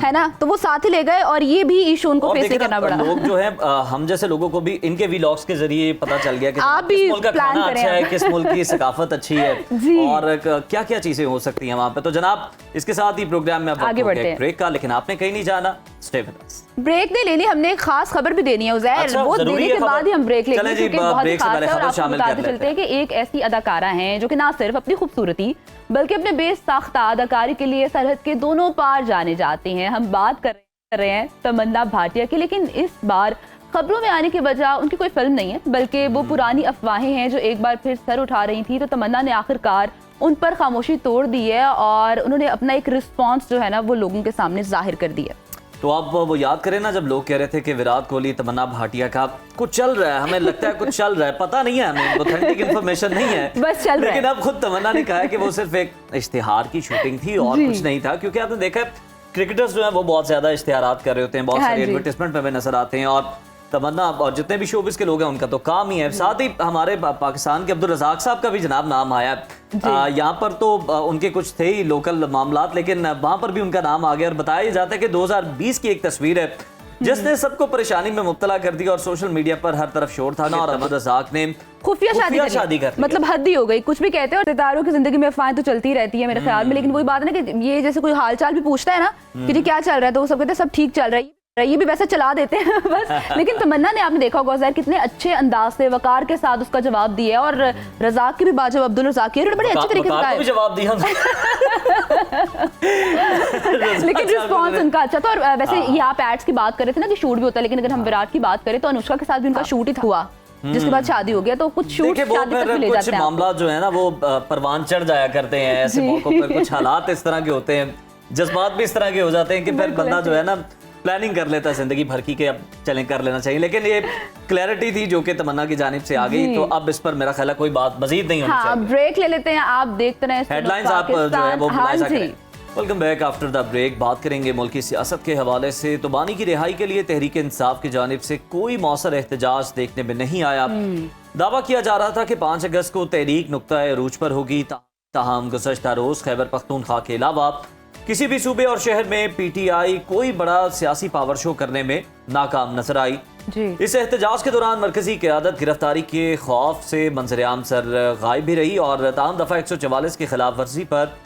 है ना, तो वो साथ ही ले गए, और ये भी इशू उनको फेस करना पड़ा। लोग जो है हम जैसे लोगों को भी इनके व्लॉग्स के जरिए पता चल गया कि आप किस मुल्क का खाना अच्छा है, किस मुल्क की सकाफत अच्छी है, और क्या क्या चीजें हो सकती हैं वहाँ पे। तो जनाब इसके साथ ही प्रोग्राम में आगे बढ़ते हैं ब्रेक का, लेकिन आपने कहीं नहीं जाना, स्टे विद अस। ब्रेक नहीं लेनी, हमने एक खास खबर भी देनी है उज़ैर, वो देने के बाद ही हम ब्रेक लेंगे, क्योंकि बहुत ही खास है। और आपको बताते चलते हैं कि एक ऐसी अदाकारा हैं जो कि ना सिर्फ अपनी खूबसूरती बल्कि अपने बेसाख्ता अदाकारी के लिए सरहद के दोनों पार जाने जाती हैं। हम बात कर रहे हैं तमन्ना भाटिया की, लेकिन इस बार खबरों में आने की वजह उनकी कोई फिल्म नहीं है, बल्कि वो पुरानी अफवाहें हैं जो एक बार फिर सर उठा रही थी। तो तमन्ना ने आखिरकार उन पर खामोशी तोड़ दी है और उन्होंने अपना एक रिस्पॉन्स जो है ना वो लोगों के सामने जाहिर कर दिया। तो आप वो याद करें ना, जब लोग कह रहे थे कि विराट कोहली तमन्ना भाटिया का कुछ चल रहा है, हमें लगता है कुछ चल रहा है, पता नहीं है, हमें ऑथेंटिक इन्फॉर्मेशन नहीं है, बस चल रहा है। लेकिन अब खुद तमन्ना ने कहा है कि वो सिर्फ एक इश्तिहार की शूटिंग थी और कुछ नहीं था। क्योंकि आपने देखा है क्रिकेटर्स जो है वो बहुत ज्यादा इश्तिहारात कर रहे होते हैं, बहुत सारे एडवर्टाइजमेंट में नजर आते हैं, और तमन्ना और जितने भी शोबिस के लोग हैं उनका तो काम ही है। साथ ही हमारे पाकिस्तान के अब्दुल रज़ाक साहब का भी जनाब नाम आया यहाँ पर, तो उनके कुछ थे ही लोकल मामलात, लेकिन वहां पर भी उनका नाम आ गया। और बताया जाता है कि 2020 की एक तस्वीर है जिसने सबको परेशानी में मुब्तला कर दिया, और सोशल मीडिया पर हर तरफ शोर था, और अब्दुल रज़ाक ने खुफिया शादी कर ली। मतलब हद ही हो गई। कुछ भी कहते हैं, और सितारों की जिंदगी में अफवाहें तो चलती रहती है मेरे ख्याल में, लेकिन वही बात है ना कि ये जैसे कोई हाल चाल भी पूछता है ना कि जी क्या चल रहा है, तो वो सब कहते हैं सब ठीक चल रहा है, ये भी वैसे चला देते हैं बस। लेकिन तमन्ना ने, आपने देखा होगा ज़ाहिर कितने अच्छे अंदाज से वकार के साथ उसका जवाब दिया, और रज़ाक की भी बात जब अब्दुल रज़ाक की बड़े अच्छे तरीके से जवाब दिया लेकिन रिस्पॉन्स उनका अच्छा था। और वैसे ये आप एड्स की बात कर रहे थे ना कि शूट भी होता है, लेकिन अगर हम विराट की बात करें तो अनुष्का के साथ भी उनका शूट ही हुआ, जिसके बाद शादी हो गया, तो कुछ शूट शादी तक भी ले जाते हैं। मामला जो है ना वो परवान चढ़ जाया करते हैं ऐसे मौकों पर, कुछ हालात इस तरह के होते हैं, जज्बात भी इस तरह के हो जाते हैं कि फिर बंदा जो है ना प्लानिंग कर लेता है जिंदगी भर की, के अब चलें कर लेना चाहिए। लेकिन ये क्लैरिटी थी जो कि तमन्ना की जानिब से आ गई, तो अब इस पर मेरा ख्याल है कोई बात मजीद नहीं होनी चाहिए। ब्रेक ले लेते हैं, आप देखते रहे हेडलाइंस, आप जो है वो मुलाहिजा करें। Welcome back after the break. बात करेंगे मुल्क की सियासत के हवाले से। तो बानी की रिहाई के लिए तहरीक इंसाफ की जानिब से कोई मौसर एहतजाज देखने में नहीं आया। दावा किया जा रहा था कि 5 अगस्त को तहरीक नुक्ता अरूज पर होगी, ताहम गुज़श्ता रोज खैबर पख्तूनख्वा के अलावा किसी भी सूबे और शहर में PTI कोई बड़ा सियासी पावर शो करने में नाकाम नजर आई। जी। इस एहतजाज के दौरान मरकजी क़यादत गिरफ्तारी के खौफ से मंजर-ए-आम सर गायब भी रही और ताहम दफ़ा 144 की खिलाफ वर्जी पर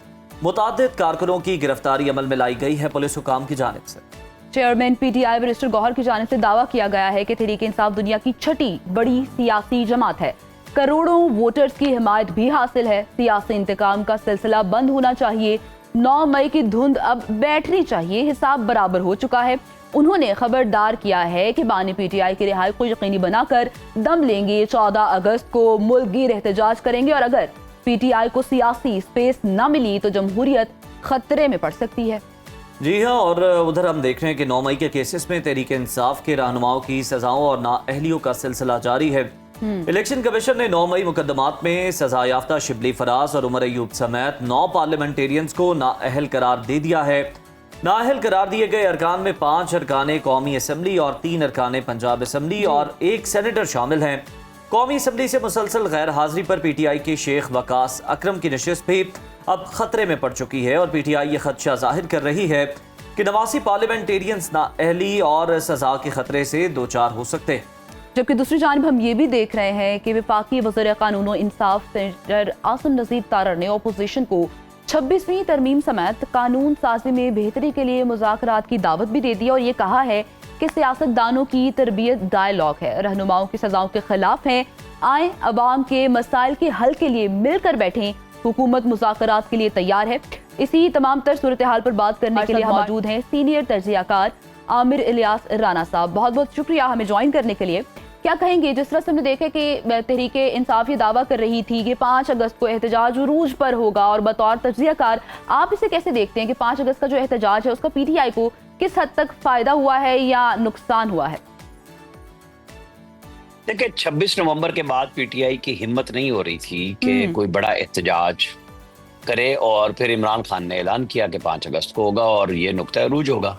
मुतअद्दिद कारकुनों की गिरफ्तारी अमल में लाई गई है पुलिस हुकाम की जानिब से। चेयरमैन पीटीआई बैरिस्टर गौहर की जानिब से दावा किया गया है कि तहरीक इंसाफ दुनिया की छठी बड़ी सियासी जमात है। करोड़ों वोटर्स की हिमायत भी हासिल है। सियासी इंतकाम का सिलसिला बंद होना चाहिए। 9 मई की धुंध अब बैठनी चाहिए। हिसाब बराबर हो चुका है। उन्होंने खबरदार किया है कि बानी पीटीआई की रिहाई को यकीनी बनाकर दम लेंगे। 14 अगस्त को मुल्क गिर एहतजाज करेंगे और अगर पीटीआई को सियासी स्पेस न मिली तो जमहूरियत खतरे में पड़ सकती है। जी हाँ, और उधर हम देख रहे हैं कि 9 मई के केसेस में तहरीक इंसाफ के रहनुमाओं की सजाओं और नाअहलियों का सिलसिला जारी है। इलेक्शन कमीशन ने 9 मई मुकदमात में सजा याफ्ता शिबली फराज और उमर अयूब समेत 9 पार्लियामेंटेरियंस को नाअहल करार दे दिया है। नाअहल करार दिए गए अरकान में 5 अरकान कौमी असम्बली और 3 अरकान पंजाब असम्बली और 1 सेनेटर शामिल हैं। कौमी असम्बली से मुसलसल गैर हाजिरी पर पीटीआई के शेख वकास अकरम की नशिस्त भी अब खतरे में पड़ चुकी है और पीटीआई ये खदशा जाहिर कर रही है कि नवासी पार्लियामेंटेरियंस नाअहली और सजा के खतरे से दो चार हो सकते हैं। जबकि दूसरी जानिब हम ये भी देख रहे हैं कि वफाकी वज़ीर कानून और इंसाफ सेनेटर आसिम नज़ीर तारड़ ने अपोजिशन को 26वीं तरमीम समेत कानून साजी में बेहतरी के लिए मुज़ाकरात की दावत भी दे दी और ये कहा है कि सियासतदानों की तरबियत डायलॉग है, रहनुमाओं की सजाओं के खिलाफ है। आए अवाम के मसाइल के हल के लिए मिलकर बैठें। हुकूमत मुज़ाकरात के लिए तैयार है। इसी तमाम तर सूरत हाल पर बात करने के लिए मौजूद हैं सीनियर तजियाकार आमिर इलियास राना साहब। बहुत बहुत शुक्रिया हमें ज्वाइन करने के लिए। क्या कहेंगे, जिस तरह से हमने देखा कि तहरीक इंसाफ ये दावा कर रही थी कि 5 अगस्त को एहतजाज उरूज पर होगा और बतौर तजियाकार आप इसे कैसे देखते हैं कि 5 अगस्त का जो एहतजाज है उसका पीटीआई को किस हद तक फायदा हुआ है या नुकसान हुआ है? देखिए, 26 नवंबर के बाद पीटीआई की हिम्मत नहीं हो रही थी कि कोई बड़ा एहतजाज करे और फिर इमरान खान ने ऐलान किया कि 5 अगस्त को होगा और ये नुक्ता अरूज होगा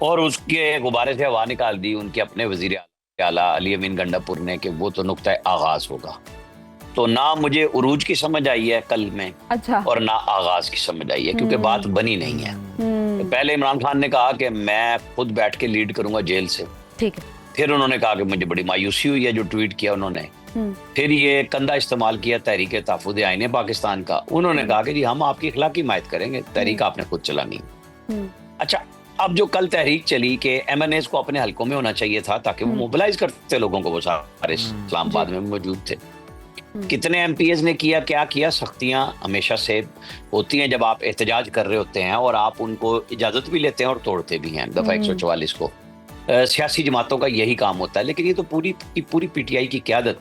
और उसके गुब्बारे से हवा निकाल दी उनके अपने वजीर आला अली अमीन गंडापुर ने कि वो तो नुक्ता आगाज होगा। तो ना मुझे उरूज की समझ आई है कल में, अच्छा, और ना आगाज की समझ आई है क्योंकि बात बनी नहीं है। पहले इमरान खान ने कहा कि मैं खुद बैठ के लीड करूंगा जेल से, ठीक है। फिर उन्होंने कहा कि मुझे बड़ी मायूसी हुई है जो ट्वीट किया उन्होंने। फिर ये कंधा इस्तेमाल किया तहरीक तहफ़्फ़ुज़ आईन पाकिस्तान का। उन्होंने कहा कि जी हम आपकी अखलाकी हिमायत करेंगे, तहरीक आपने खुद चलानी। अच्छा, अब जो कल तहरीक चली कि MNAs को अपने हलकों में होना चाहिए था ताकि वो मोबिलाइज करते लोगों को, वो सारे इस्लामाबाद में मौजूद थे। कितने MPs ने किया, क्या किया? सख्तियां हमेशा से होती हैं जब आप एहतजाज कर रहे होते हैं और आप उनको इजाजत भी लेते हैं और तोड़ते भी हैं। दफा 144 को सियासी जमातों का यही काम होता है। लेकिन ये तो पूरी पीटीआई की क़यादत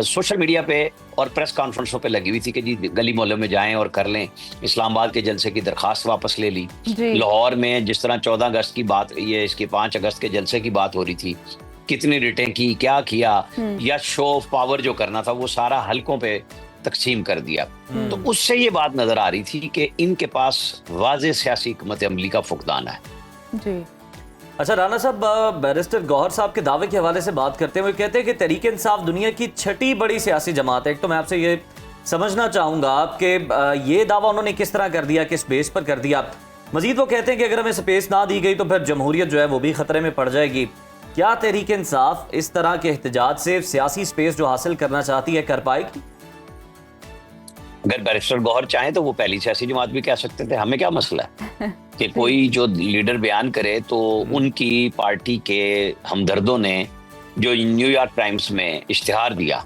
सोशल मीडिया पे और प्रेस कॉन्फ्रेंसों पे लगी हुई थी कि जी गली मोहल्लों में जाएं और कर लें। इस्लामाबाद के जलसे की दरखास्त वापस ले ली। लाहौर में जिस तरह 14 अगस्त की बात, ये इसके 5 अगस्त के जलसे की बात हो रही थी, कितनी रिटें की, क्या किया, या शो ऑफ पावर जो करना था वो सारा हलकों पे तकसीम कर दिया। तो उससे ये बात नजर आ रही थी कि इनके पास वाज़ेह सियासी हिकमत अमली का फुकदान है। जी। अच्छा राना साहब, बैरिस्टर गौहर साहब के दावे के हवाले से बात करते हुए कहते हैं कि तहरीक इंसाफ दुनिया की छठी बड़ी सियासी जमात है। एक तो मैं आपसे ये समझना चाहूँगा कि ये दावा उन्होंने किस तरह कर दिया, किस बेस पर कर दिया। मजीद वो कहते हैं कि अगर हमें स्पेस ना दी गई तो फिर जमहूरियत जो है वो भी खतरे में पड़ जाएगी। क्या तहरीक इंसाफ इस तरह के एहतजाज से सियासी स्पेस जो हासिल करना चाहती है कर पाएगी? अगर बैरिस्टर गौहर चाहें तो वो पहली सियासी जमात भी कह सकते थे, हमें क्या मसला है कि कोई जो लीडर बयान करे तो उनकी पार्टी के हमदर्दों ने जो न्यूयॉर्क टाइम्स में इश्तिहार दिया,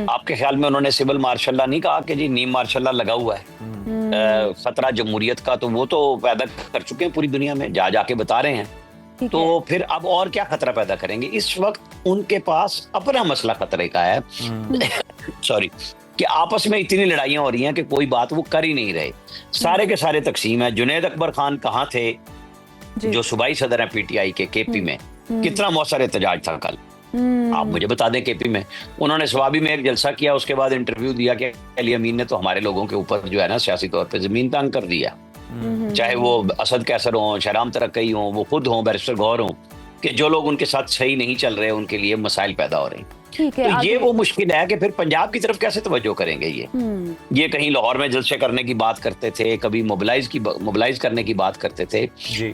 आपके ख्याल में उन्होंने सिविल मार्शल नहीं कहा कि जी नीम मार्शल लगा हुआ है खतरा जमहूरियत का? तो वो तो पैदा कर चुके हैं पूरी दुनिया में, जाके बता रहे हैं। तो फिर अब और क्या खतरा पैदा करेंगे? इस वक्त उनके पास अपना मसला खतरे का है सॉरी, कि आपस में इतनी लड़ाइयां हो रही हैं कि कोई बात वो कर ही नहीं रहे। सारे के सारे तकसीम है। जुनैद अकबर खान कहाँ थे जो सूबाई सदर है पीटीआई के केपी में? कितना मौसर एहतजाज था कल, आप मुझे बता दें। केपी में उन्होंने स्वाबी में एक जलसा किया, उसके बाद इंटरव्यू दिया कि अली अमीन ने तो हमारे लोगों के ऊपर जो है ना सियासी तौर पर जमीन तंग कर दिया। चाहे वो असद कैसर हो, शहराम तरक्की हो, वो खुद हो, बैरिस्टर गौहर हो, कि जो लोग उनके साथ सही नहीं चल रहे उनके लिए मसाइल पैदा हो रहे हैं। ठीक है, तो ये वो मुश्किल है कि फिर पंजाब की तरफ कैसे तवज्जो करेंगे ये कहीं लाहौर में जलसे करने की बात करते थे, कभी मोबिलाइज करने की बात करते थे,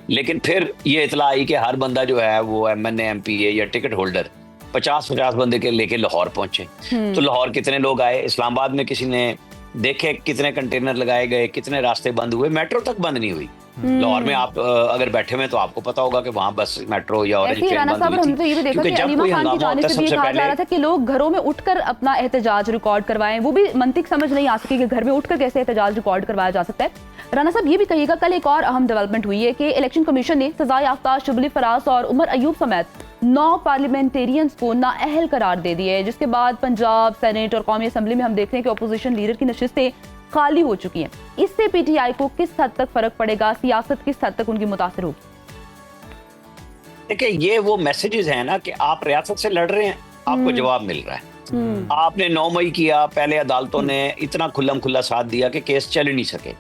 लेकिन फिर ये इतला आई कि हर बंदा जो है वो MNA MPA या टिकट होल्डर 50-50 बंदे के लेके लाहौर पहुंचे। तो लाहौर कितने लोग आए, इस्लामाबाद में किसी ने देखे कितने कंटेनर लगाए गए, कितने रास्ते बंद हुए, मेट्रो तक बंद नहीं हुई। लाहौर में आप अगर बैठे हुए तो आपको पता होगा कि वहां बस मेट्रो या ऑरेंज ट्रेन बंद हुई थी। हमने तो ये भी देखा कि अलीमा खान की जानिब से भी कहा जा रहा था कि लोग घरों में उठकर अपना एहतजाज रिकॉर्ड करवाएं, वो भी मंतिक समझ नहीं आ सकी कि घर में उठकर कैसे एहतजाज रिकॉर्ड करवाया जा सकता है। राना साहब ये भी कहिएगा, कल एक और अहम डेवलपमेंट हुई है कि इलेक्शन कमीशन ने सजा याफ्ता शुबली फराज और उमर अयूब समेत 9 पार्लियामेंटेरियंस को नाअहल करार दे दिए, जिसके बाद पंजाब सेनेट और कौमी असम्बली में हम देख रहे हैं कि अपोजिशन लीडर की नशिस्तें खाली हो चुकी हैं। इससे PTI को किस हद तक फर्क पड़ेगा, सियासत किस हद तक उनकी मुतासिर होगी? देखिए ये वो मैसेजेस हैं ना कि आप रियासत से लड़ रहे हैं, आपको जवाब मिल रहा है। आपने 9 मई किया, पहले अदालतों ने इतना खुल्लम खुल्ला साथ दिया कि केस चल ही नहीं सके।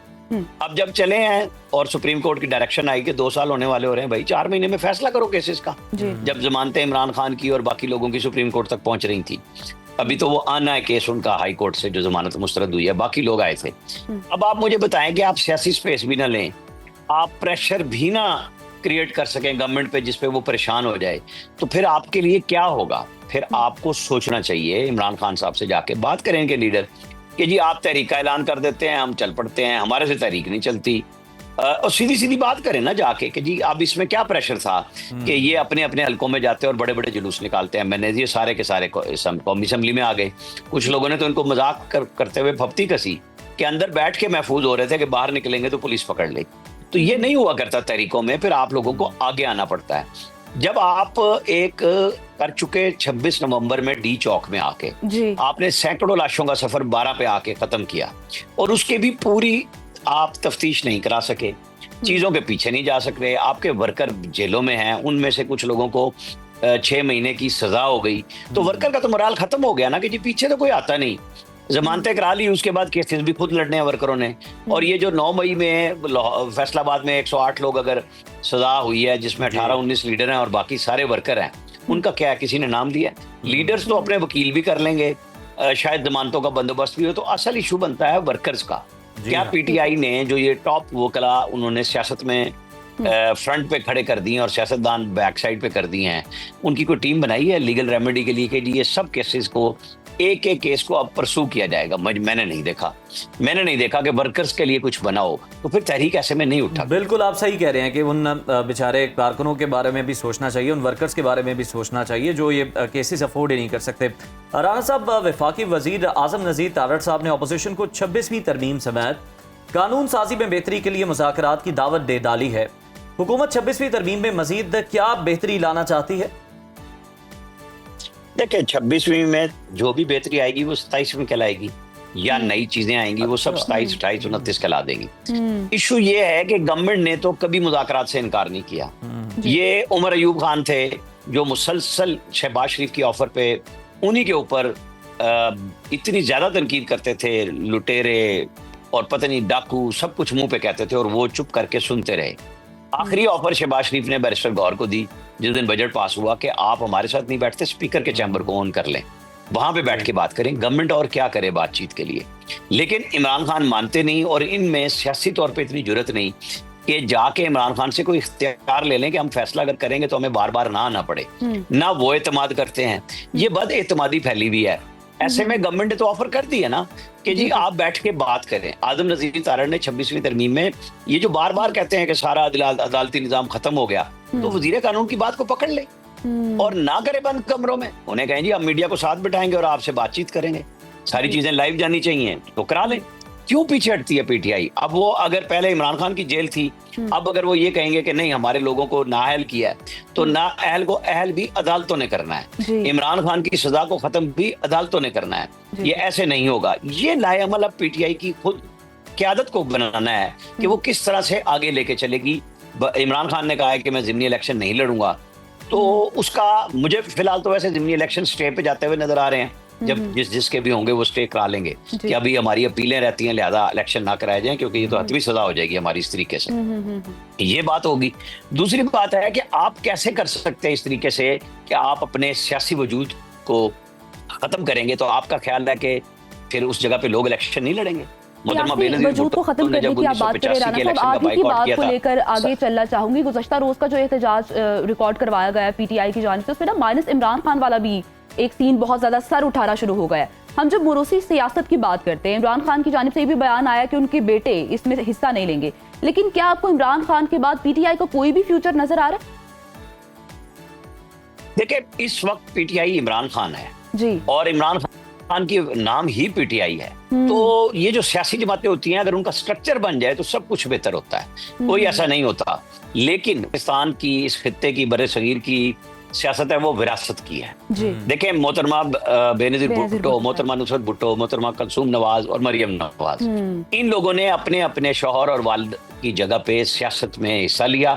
अब जब चले हैं और सुप्रीम कोर्ट की डायरेक्शन आई कि 2 साल होने वाले हो रहे हैं, भाई 4 महीने में फैसला करो केसेस का। जब जमानतें इमरान खान की और बाकी लोगों की सुप्रीम कोर्ट तक पहुंच रही थी, अभी तो वो आना है केस उनका हाई कोर्ट से जो जमानत मुस्तरद हुई है, बाकी लोग आए थे। अब आप मुझे बताएं कि आप सियासी स्पेस भी ना लें, आप प्रेशर भी ना क्रिएट कर सकें गवर्नमेंट पे जिसपे वो परेशान हो जाए, तो फिर आपके लिए क्या होगा? फिर आपको सोचना चाहिए, इमरान खान साहब से जाके बात करेंगे लीडर कि जी आप तहरीक का ऐलान कर देते हैं, हम चल पड़ते हैं, हमारे से तहरीक नहीं चलती। और सीधी सीधी बात करें ना जाके कि जी अब इसमें क्या प्रेशर था कि ये अपने अपने हलकों में जाते हैं और बड़े बड़े जुलूस निकालते हैं। मैंने ये सारे के सारे कौमी असम्बली में आ गए। कुछ लोगों ने तो इनको मजाक करते हुए फप्ती कसी कि अंदर बैठ के महफूज हो रहे थे कि बाहर निकलेंगे तो पुलिस पकड़ ले। तो ये नहीं हुआ करता तहरीकों में, फिर आप लोगों को आगे आना पड़ता है। जब आप एक कर चुके 26 नवंबर में डी चौक में आके आपने सैकड़ों लाशों का सफर 12 पे आके खत्म किया और उसके भी पूरी आप तफ्तीश नहीं करा सके, चीजों के पीछे नहीं जा सक रहे, आपके वर्कर जेलों में हैं, उनमें से कुछ लोगों को 6 महीने की सजा हो गई, तो वर्कर का तो मोराल खत्म हो गया ना कि जी पीछे तो कोई आता नहीं। जमानतें करा ली, उसके बाद केसेस भी खुद लड़ने हैं वर्करों ने। और ये जो 9 मई में फैसलाबाद में 108 लोग अगर सजा हुई है, जिसमें 18-19 लीडर हैं और बाकी सारे वर्कर हैं, उनका क्या है, किसी ने नाम दिया? लीडर्स तो अपने वकील भी कर लेंगे, शायद जमानतों का बंदोबस्त भी हो, तो असल इशू बनता है वर्कर्स का। क्या PTI ने जो ये टॉप वोकला उन्होंने सियासत में फ्रंट पे खड़े कर दिए और सियासतदान बैक साइड पे कर दिए हैं, उनकी कोई टीम बनाई है लीगल रेमेडी के लिए कि ये सब केसेस को एक एक केस को अब परसू किया जाएगा? मैंने नहीं देखा कि वर्कर्स के लिए कुछ बनाओ, तो फिर तहरीक ऐसे में नहीं उठा। बिल्कुल आप सही कह रहे हैं कि उन बेचारे कारकुनों के बारे में भी सोचना चाहिए, उन वर्कर्स के बारे में भी सोचना चाहिए जो ये केसेस अफोर्ड ही नहीं कर सकते। राना साहब, वफाकी वजीर आजम नज़ीर तारड़ साहब ने अपोजिशन को 26वीं तरमीम समेत कानून साजी में बेहतरी के लिए मुज़ाकरात की दावत दे डाली है। हुकूमत 26वीं तरमीम में मजीद क्या बेहतरी लाना चाहती है? देखिए 26वीं में जो भी बेहतरी आएगी वो 27वीं कहलाएगी, या नई चीजें आएंगी वो सब 27, 28, 29 कहला देंगी। इशू ये है कि गवर्नमेंट ने तो कभी मुज़ाकरात से इनकार नहीं किया। ये उमर अयूब खान थे जो मुसलसल शहबाज शरीफ की ऑफर पे उन्हीं के ऊपर इतनी ज्यादा तनकीद करते थे, लुटेरे और पता नहीं डाकू सब कुछ मुंह पे कहते थे और वो चुप करके सुनते रहे। आखिरी ऑफर शहबाज शरीफ ने बैरिस्टर गौहर को दी जिस दिन बजट पास हुआ कि आप हमारे साथ नहीं बैठते, स्पीकर के चैम्बर को ऑन कर लें, वहां पे बैठ के बात करें, गवर्नमेंट और क्या करे बातचीत के लिए। लेकिन इमरान खान मानते नहीं और इनमें सियासी तौर पे इतनी जुर्रत नहीं कि जाके इमरान खान से कोई इख्तियार ले लें कि हम फैसला अगर करेंगे तो हमें बार बार ना आना पड़े। ना वो एतमाद करते हैं, ये बद एतमादी फैली हुई है। ऐसे में गवर्नमेंट ने तो ऑफर कर दी है ना कि जी आप बैठ के बात करें। आजम नज़ीर तारड़ ने 26वीं तरमीम में ये जो बार बार कहते हैं कि सारा अदालती निजाम खत्म हो गया, तो वजीर कानून की बात को पकड़ ले और ना करे बंद कमरों में, उन्हें कहें जी हम मीडिया को साथ बिठाएंगे और आपसे बातचीत करेंगे, सारी चीजें लाइव जानी चाहिए तो करा लें। क्यों पीछे हटती है PTI? अब वो अगर पहले इमरान खान की जेल थी, अब अगर वो ये कहेंगे कि नहीं हमारे लोगों को नाअहल किया है, तो नाअहल को अहल भी अदालतों ने करना है, इमरान खान की सजा को खत्म भी अदालतों ने करना है। ये ऐसे नहीं होगा। ये लाएअमल अब PTI की खुद क़यादत को बनाना है कि वो किस तरह से आगे लेके चलेगी। इमरान खान ने कहा है कि मैं ज़िमनी इलेक्शन नहीं लड़ूंगा, तो उसका मुझे फिलहाल तो वैसे ज़िमनी इलेक्शन स्टे पे जाते हुए नजर आ रहे हैं। जब जिसके भी होंगे वो स्टे करा लेंगे कि अभी हमारी अपीलें रहती हैं, लिहाजा इलेक्शन ना कराए जाएं क्योंकि ये तो हतमी सजा हो जाएगी हमारी इस तरीके से। ये बात होगी। दूसरी बात है कि आप कैसे कर सकते हैं इस तरीके से कि आप अपने सियासी वजूद को खत्म करेंगे, तो आपका ख्याल है कि फिर उस जगह पे लोग इलेक्शन नहीं लड़ेंगे? वजूद को खत्म करने की आप बात करें राना साहब, आगे की बात को लेकर आगे चलना चाहूंगी। गुज़श्ता रोज का जो एहतजाज रिकॉर्ड करवाया गया पीटीआई की जानिब से, उसमें ना माइनस इमरान खान वाला भी एक सीन बहुत ज्यादा सर उठाना शुरू हो गया। हम जब मोरूसी सियासत की बात करते हैं, इमरान खान की जानिब से ये भी बयान आया कि उनके बेटे इसमें हिस्सा नहीं लेंगे, लेकिन क्या आपको इमरान खान के बाद पीटीआई का कोई भी फ्यूचर नजर आ रहा है? देखिए, इस वक्त पीटीआई इमरान खान है जी, और इमरान खान की नाम ही पीटीआई है। तो ये जो सियासी जमातें होती हैं, अगर उनका स्ट्रक्चर बन जाए तो सब कुछ बेहतर होता है। कोई ऐसा नहीं होता, लेकिन पाकिस्तान की, इस खित्ते की, बड़े सगीर की सियासत है वो विरासत की है। देखें, मोहतरमा बेनज़ीर भुट्टो, मोहतरमा नुसरत भुट्टो, मोहतरमा कुलसूम नवाज और मरियम नवाज, इन लोगों ने अपने अपने शौहर और वालिद की जगह पे सियासत में हिस्सा लिया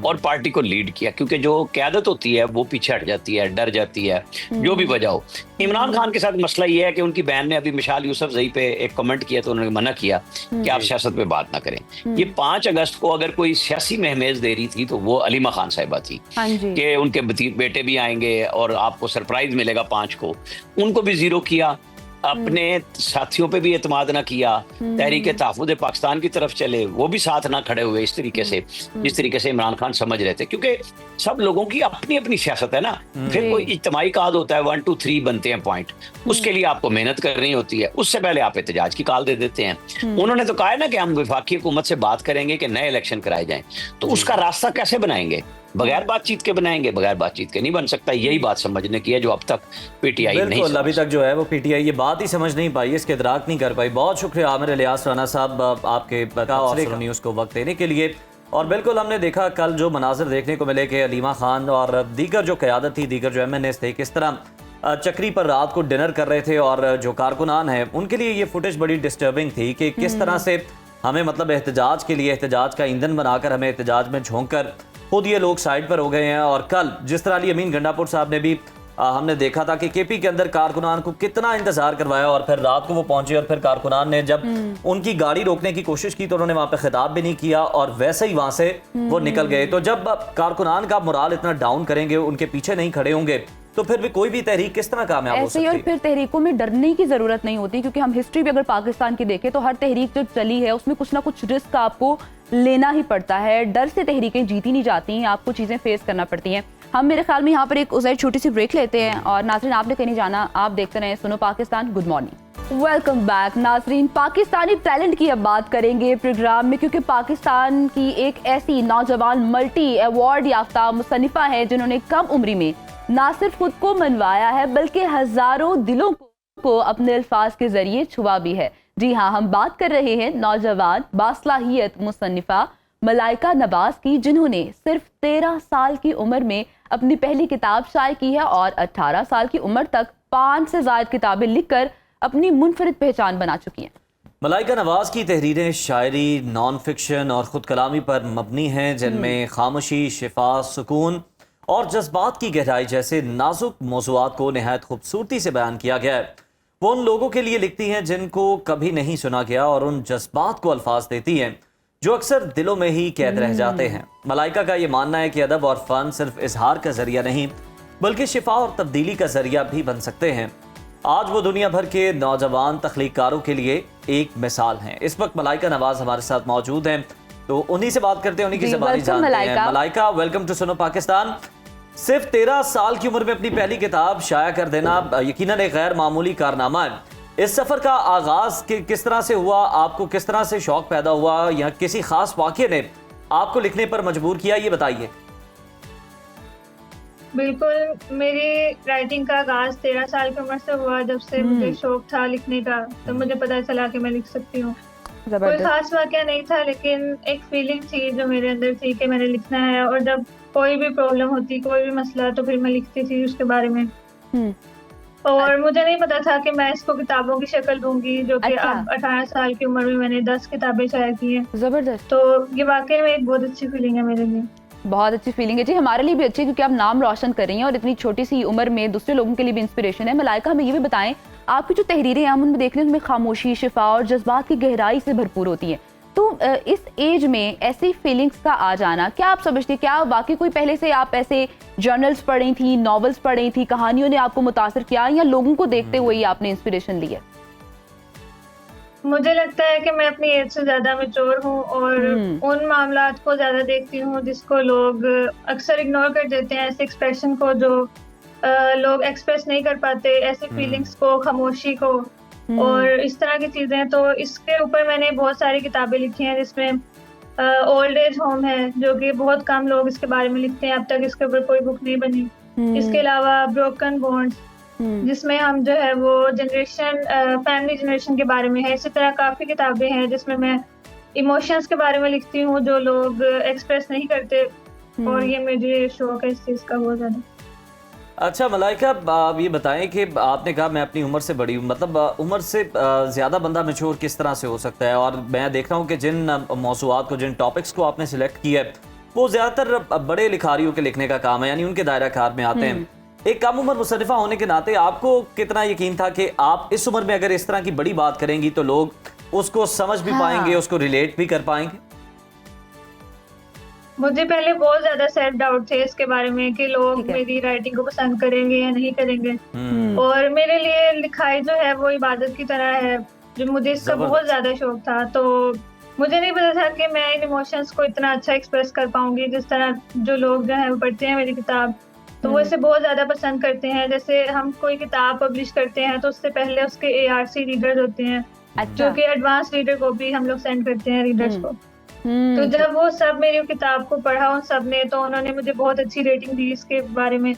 और पार्टी को लीड किया, क्योंकि जो क़यादत होती है वो पीछे हट जाती है, डर जाती है, जो भी वजह हो। इमरान खान के साथ मसला ये है कि उनकी बहन ने अभी मिशाल यूसुफजई पे एक कमेंट किया तो उन्होंने मना किया कि आप सियासत पे बात ना करें। ये 5 अगस्त को अगर कोई सियासी महमेज दे रही थी तो वो अलीमा खान साहिबा थी कि उनके बेटे भी आएंगे और आपको सरप्राइज मिलेगा 5 को। उनको भी जीरो किया, अपने साथियों पे भी एतमाद ना किया, तहरीक तहफ़्फ़ुज़ पाकिस्तान की तरफ चले, वो भी साथ ना खड़े हुए इस तरीके से जिस तरीके से इमरान खान समझ रहे थे, क्योंकि सब लोगों की अपनी अपनी सियासत है ना। फिर कोई इज्तिमाई काद होता है, 1 2 3 बनते हैं पॉइंट, उसके लिए आपको मेहनत करनी होती है। उससे पहले आप एहतजाज की काल दे देते हैं। उन्होंने तो कहा है ना कि हम वफाकी हुकूमत से बात करेंगे कि नए इलेक्शन कराए जाएं, तो उसका रास्ता कैसे बनाएंगे? बगैर बातचीत के बनाएंगे? बगैर बातचीत के नहीं बन सकता। यही बात समझने की है जो अब तक पीटीआई नहीं समझ। अभी तक जो है वो पीटीआई ये बात ही समझ नहीं पाई, इसके इदराक नहीं कर पाई। बहुत शुक्रिया आमिर इलियास राना साहब आपके न्यूज़ को वक्त देने के लिए। और बिल्कुल हमने देखा कल जो मनाजिर देखने को मिले कि अलीमा खान और दीगर जो क़यादत थी, दीगर जो MNAs थे, किस तरह चक्री पर रात को डिनर कर रहे थे। और जो कारकुनान हैं उनके लिए ये फुटेज बड़ी डिस्टर्बिंग थी कि किस तरह से हमें मतलब एहतजाज के लिए एहतजाज का ईंधन बनाकर हमें एहतजाज में झोंक कर खुद ये लोग साइड पर हो गए हैं। और कल जिस तरह अली अमीन गंडापुर साहब ने भी हमने देखा था कि केपी के अंदर कारकुनान को कितना इंतजार करवाया और फिर रात को वो पहुंचे और फिर कारकुनान ने जब उनकी गाड़ी रोकने की कोशिश की तो उन्होंने वहां पे खिताब भी नहीं किया और वैसे ही वहां से वो निकल गए। तो जब कारकुनान का मोराल इतना डाउन करेंगे, उनके पीछे नहीं खड़े होंगे, तो फिर भी कोई भी तहरीक किस तरह कामयाब हो सकती है? और फिर तहरीकों में डरने की जरूरत नहीं होती, क्योंकि हम हिस्ट्री भी अगर पाकिस्तान की देखें तो हर तहरीक जो चली है उसमें कुछ ना कुछ रिस्क आपको लेना ही पड़ता है। डर से तहरीकें जीती नहीं जाती हैं, आपको चीजें फेस करना पड़ती हैं। हम मेरे ख्याल में यहाँ पर एक उज़ैर छोटी सी ब्रेक लेते हैं और नाज़रीन आपने कहीं नहीं जाना, आप देखते रहें सुनो Pakistan. Good morning, welcome back नाज़रीन। पाकिस्तानी टैलेंट की अब बात करेंगे प्रोग्राम में, क्योंकि पाकिस्तान की एक ऐसी नौजवान मल्टी अवार्ड याफ्ता मुसन्निफा है जिन्होंने कम उम्री में ना सिर्फ खुद को मनवाया है बल्कि हजारों दिलों को अपने अल्फाज के जरिए छुआ भी है। जी हाँ, हम बात कर रहे हैं नौजवान बासलाहियत मुसन्निफा मलाइका नवाज की, जिन्होंने सिर्फ 13 साल की उम्र में अपनी पहली किताब शाये की है और 18 साल की उम्र तक 5 से ज़ायद किताबें लिखकर अपनी मुनफरिद पहचान बना चुकी हैं। मलाइका नवाज की तहरीरें शायरी, नॉन फिक्शन और ख़ुद कलामी पर मबनी हैं, जिनमें खामोशी, शिफा, सुकून और जज्बात की गहराई जैसे नाजुक मौज़ूआत को नहायत खूबसूरती से बयान किया गया है। वो उन लोगों के लिए लिखती हैं जिनको कभी नहीं सुना गया और उन जज्बात को अल्फाज देती हैं जो अक्सर दिलों में ही कैद रह जाते हैं। मलाइका का ये मानना है कि अदब और फ़न सिर्फ इजहार का जरिया नहीं बल्कि शिफा और तब्दीली का जरिया भी बन सकते हैं। आज वो दुनिया भर के नौजवान तख्लीकारों के लिए एक मिसाल हैं। इस वक्त मलाइका नवाज हमारे साथ मौजूद हैं, तो उन्हीं से बात करते हैं, उन्हीं की ज़बानी जानते हैं। मलाइका, वेलकम टू सुनो पाकिस्तान। सिर्फ 13 साल की उम्र में अपनी पहली किताब शाया कर देना यकीनन एक गैर मामूली कारनामा है। इस सफ़र का आगाज किस तरह से हुआ? आपको किस तरह से शौक पैदा हुआ या किसी खास वाक़े ने आपको लिखने पर मजबूर किया, ये बताइए। बिल्कुल, मेरी राइटिंग का आगाज 13 साल की उम्र से हुआ, जब से मुझे शौक था लिखने का, तो मुझे पता चला कि मैं लिख सकती हूँ। कोई खास वाक़या नहीं था, लेकिन एक फीलिंग थी जो मेरे अंदर थी कि मैंने लिखना है, और जब कोई भी प्रॉब्लम होती, कोई भी मसला, तो फिर मैं लिखती थी उसके बारे में। और मुझे नहीं पता था कि मैं इसको किताबों की शक्ल दूंगी, जो कि अब 18 साल की उम्र में मैंने 10 किताबें शाया की हैं। जबरदस्त। तो ये वाकई में एक बहुत अच्छी फीलिंग है मेरे लिए। बहुत अच्छी फीलिंग है जी, हमारे लिए भी अच्छी है क्योंकि आप नाम रोशन कर रही हैं और इतनी छोटी सी उम्र में दूसरे लोगों के लिए भी इंस्पिरेशन है। मलाइका, हमें ये भी बताएं, आपकी जो तहरीरें हैं हम उनमें देख रहे हैं उनमें खामोशी, शिफा और जज्बात की गहराई से भरपूर होती हैं। तो इस एज में ऐसी फीलिंग्स का आ जाना, क्या आप समझती हैं, क्या वाकई कोई पहले से आप ऐसे जर्नल्स पढ़ी थी, नॉवेल्स पढ़ी थी, कहानियों ने आपको मुतासर किया या लोगों को देखते हुए ही आपने इंस्पिरेशन ली है? मुझे लगता है कि मैं अपनी एज से ज्यादा मैच्योर हूँ और उन मामलात को ज्यादा देखती हूँ जिसको लोग अक्सर इग्नोर कर देते हैं, ऐसे एक्सप्रेशन को जो लोग एक्सप्रेस नहीं कर पाते, ऐसे फीलिंग्स को, खामोशी को और इस तरह की चीजें। तो इसके ऊपर मैंने बहुत सारी किताबें लिखी हैं जिसमें ओल्ड एज होम है जो कि बहुत कम लोग इसके बारे में लिखते हैं, अब तक इसके ऊपर कोई बुक नहीं बनी। इसके अलावा ब्रोकन बॉन्ड्स जिसमें हम जो है वो जनरेशन, फैमिली जनरेशन के बारे में है। इसी तरह काफी किताबें हैं जिसमें मैं इमोशंस के बारे में लिखती हूँ जो लोग एक्सप्रेस नहीं करते और ये मुझे शौक है इस चीज का बहुत ज्यादा। अच्छा मलाइका, आप ये बताएं कि आपने कहा मैं अपनी उम्र से बड़ी हूँ, मतलब उम्र से ज़्यादा बंदा मैच्योर किस तरह से हो सकता है? और मैं देख रहा हूँ कि जिन मौज़ूआत को, जिन टॉपिक्स को आपने सिलेक्ट किया है वो ज़्यादातर बड़े लिखारियों के लिखने का काम है, यानी उनके दायरा कार में आते हैं। एक कम उम्र मुसन्निफ़ा होने के नाते आपको कितना यकीन था कि आप इस उम्र में अगर इस तरह की बड़ी बात करेंगी तो लोग उसको समझ भी पाएंगे, उसको रिलेट भी कर पाएंगे? मुझे पहले बहुत ज्यादा सेल्फ डाउट थे इसके बारे में कि लोग मेरी राइटिंग को पसंद करेंगे या नहीं करेंगे। और मेरे लिए लिखाई जो है वो इबादत की तरह है, जो मुझे इसका बहुत ज्यादा शौक था। तो मुझे नहीं पता था कि मैं इन इमोशंस को इतना अच्छा एक्सप्रेस कर पाऊंगी जिस तरह जो लोग जो है वो पढ़ते हैं मेरी किताब तो वो इसे बहुत ज्यादा पसंद करते हैं। जैसे हम कोई किताब पब्लिश करते हैं तो उससे पहले उसके ARC रीडर्स होते हैं, जो कि एडवांस रीडर को भी हम लोग सेंड करते हैं रीडर्स को। तो जब वो सब मेरी किताब को पढ़ा उन सब ने, तो उन्होंने मुझे बहुत अच्छी रेटिंग दी इसके बारे में।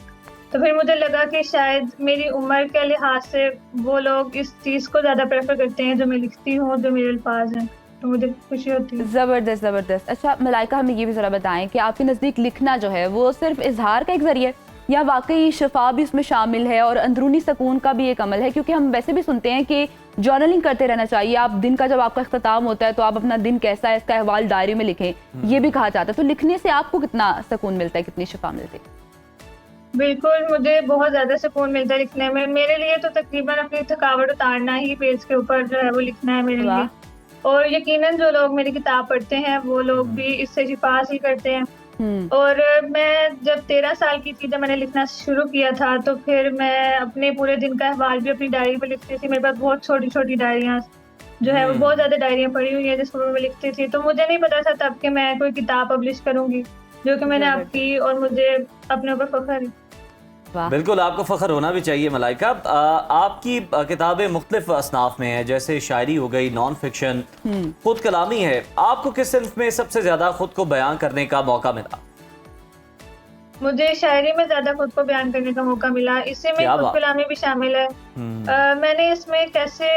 तो फिर मुझे लगा कि शायद मेरी उम्र के लिहाज से वो लोग इस चीज को ज्यादा प्रेफर करते हैं जो मैं लिखती हूँ, जो मेरे अल्फाज हैं, तो मुझे खुशी होती है। ज़बरदस्त ज़बरदस्त। अच्छा मलाइका, हमें ये भी ज़रा बताएं कि आपके नज़दीक लिखना जो है वो सिर्फ इजहार का एक जरिया है या वाकई शिफा भी उसमें शामिल है और अंदरूनी सुकून का भी एक अमल है? क्योंकि हम वैसे भी सुनते हैं कि जर्नलिंग करते रहना चाहिए, आप दिन का जब आपका इख्तिताम होता है तो आप अपना दिन कैसा है इसका अहवाल डायरी में लिखें, ये भी कहा जाता है। तो लिखने से आपको कितना सुकून मिलता है, कितनी शिफा मिलती है? बिल्कुल, मुझे बहुत ज्यादा सुकून मिलता है लिखने में। मेरे लिए तो तकरीबन अपनी थकावट उतारना ही पेज के ऊपर जो है वो लिखना है मेरे लिए। और यकीनन जो लोग मेरी किताब पढ़ते हैं वो लोग भी इससे शिफा हासिल करते हैं। और मैं जब 13 साल की थी, जब मैंने लिखना शुरू किया था, तो फिर मैं अपने पूरे दिन का अहवाल भी अपनी डायरी पर लिखती थी। मेरे पास बहुत छोटी छोटी डायरियाँ जो है वो बहुत ज्यादा डायरियाँ पढ़ी हुई हैं जिसमें मैं लिखती थी। तो मुझे नहीं पता था तब कि मैं कोई किताब पब्लिश करूंगी, जो कि मैंने अब की और मुझे अपने ऊपर फख्र है। बिल्कुल, आपको फख्र होना भी चाहिए मलाइका। आपकी किताबें मुख्तलिफ असनाफ में हैं, जैसे शायरी हो गई, नॉन फिक्शन, खुद कलामी है। आपको किस सिन्फ में सबसे ज्यादा खुद को बयान करने का मौका मिला? मुझे शायरी में ज्यादा खुद को बयान करने का मौका मिला, इससे में खुद कलामी भी शामिल है। मैंने इसमें कैसे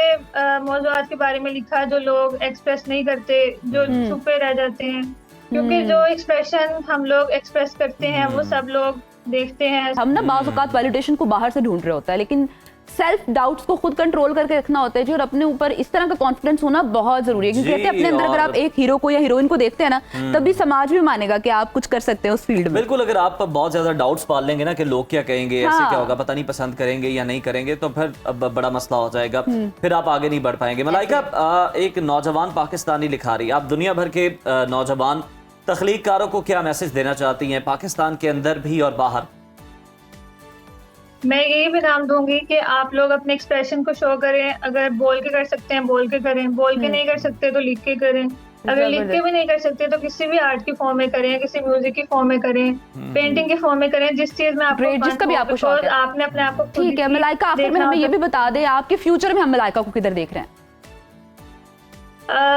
मौज़ूआत के बारे में लिखा जो लोग एक्सप्रेस नहीं करते, जो छुपे रह जाते हैं, क्योंकि जो एक्सप्रेशन हम लोग एक्सप्रेस करते हैं वो सब लोग देखते हैं। हम ना बाज़ औक़ात वैलिडेशन को बाहर से ढूंढ रहे होता है, लेकिन सेल्फ डाउट्स को खुद कंट्रोल करके रखना होता है जी, और अपने ऊपर इस तरह का कॉन्फिडेंस होना बहुत जरूरी है। क्योंकि कहते हैं अपने अंदर अगर आप एक हीरो को या हीरोइन को देखते हैं ना, तभी समाज भी मानेगा कि आप कुछ कर सकते हैं उस फील्ड में। बिल्कुल, अगर आप बहुत ज्यादा डाउट्स पाल लेंगे ना कि लोग क्या कहेंगे, ऐसे क्या होगा, पता नहीं पसंद करेंगे या नहीं करेंगे, तो फिर अब बड़ा मसला हो जाएगा, फिर आप आगे नहीं बढ़ पाएंगे। मलाइका, एक नौजवान पाकिस्तानी लिखारी, आप दुनिया भर के नौजवान तख्लीककारों को क्या मैसेज देना चाहती हैं, पाकिस्तान के अंदर भी और बाहर? मैं यही पैगाम दूंगी कि आप लोग अपने एक्सप्रेशन को शो करें। अगर बोल के कर सकते हैं बोल के करें, बोल के नहीं कर सकते तो लिख के करें, अगर लिख के भी नहीं कर सकते तो किसी भी आर्ट की फॉर्म में करें, किसी म्यूजिक की फॉर्म में करें, पेंटिंग की फॉर्म में करें, जिस चीज में आपको जिसका भी आपको शौक है। आपने अपने आप को ठीक है मलाइका, आखिर में हमें ये भी बता दें आपके फ्यूचर में हम मलाइका को किधर देख रहे हैं?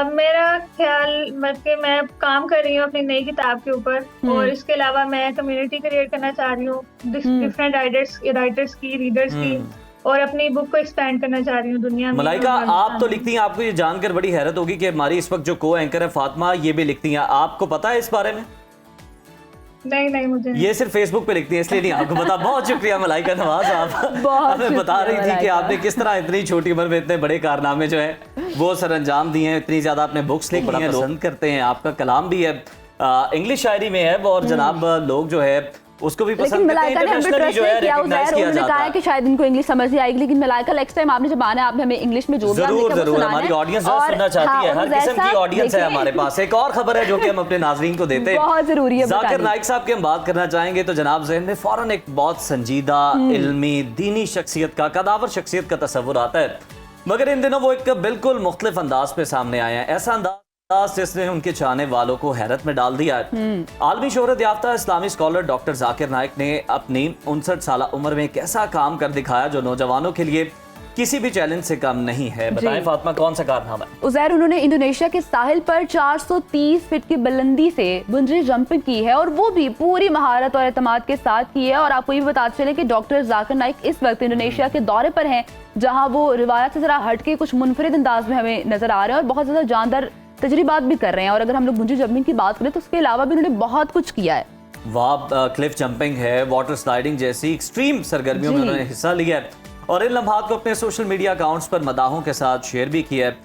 मेरा ख्याल मतलब मैं काम कर रही हूँ अपनी नई किताब के ऊपर, और इसके अलावा मैं कम्युनिटी क्रिएट करना चाह रही हूँ डिफरेंट राइटर्स की, रीडर्स की, और अपनी बुक को एक्सपेंड करना चाह रही हूँ दुनिया में। मलाइका, आप तो लिखती हैं, आपको ये जानकर बड़ी हैरत होगी कि हमारी इस वक्त जो को एंकर है फातिमा, ये भी लिखती हैं। आपको पता है इस बारे में? नहीं, मुझे नहीं। ये सिर्फ फेसबुक पे लिखती है इसलिए नहीं आपको पता। बहुत शुक्रिया मलाइका नवाज, आप हमें बता रही थी कि आपने किस तरह इतनी छोटी उम्र में इतने बड़े कारनामे जो है वो सर अंजाम दिए हैं, इतनी ज्यादा आपने बुक्स लिखी हैं, पसंद करते हैं, आपका कलाम भी है। इंग्लिश शायरी में है वो, और जनाब लोग जो है उसको भी पसंद करते हैं, इंटरनेशनली जो है रिकॉग्नाइज किया जाता है। कहा है कि शायद इनको इंग्लिश समझ नहीं आएगी, लेकिन मलाइका नेक्स्ट टाइम आपने जब आना है आपने हमें इंग्लिश में जो जरूर हमारी ऑडियंस सुनना चाहती है, हर किस्म की ऑडियंस है हमारे पास। एक और खबर है जो कि हम अपने नाजरीन को देते हैं, बहुत जरूरी है। जाकिर नाइक साहब की हम बात करना चाहेंगे तो जनाब ज़हन में फौरन एक बहुत संजीदा इल्मी दीनी शख्सियत का, कदावर शख्सियत का तस्वुर आता है, मगर इन दिनों वो एक बिल्कुल मुख्तलिफ अंदाज पे सामने आए हैं। ऐसा अंदाज जिसने उनके चाहने वालों को हैरत में डाल दिया है। आलमी शोहरत याफ्ता इस्लामी स्कॉलर डॉक्टर जाकिर नाइक ने अपनी 59 साल उम्र में एक ऐसा काम कर दिखाया जो नौजवानों के लिए किसी भी चैलेंज से कम नहीं है। बताएं फातिमा, कौन सा कारनामा है? उज़ैर, उन्होंने इंडोनेशिया के साहिल पर 430 फीट की बुलंदी से बंजी जंपिंग की है, और वो भी पूरी महारत और एतमाद के साथ की है। और आपको ये भी बताते चले कि डॉक्टर जाकिर नाइक इस वक्त इंडोनेशिया के दौरे पर हैं, जहां वो रिवायत से जरा हटके कुछ मुनफरिद अंदाज में हमें नजर आ रहे हैं और बहुत ज्यादा जानदार तजरीबात भी कर रहे हैं। और अगर हम लोग बंजी जंपिंग की बात करें तो उसके अलावा भी उन्होंने बहुत कुछ किया है। वहाँ क्लिफ जंपिंग है, वाटर स्लाइडिंग जैसी एक्सट्रीम सरगर्मियों में उन्होंने हिस्सा लिया है और इन लम्हात को अपने सोशल मीडिया अकाउंट्स पर मदाहों के साथ शेयर भी किया है।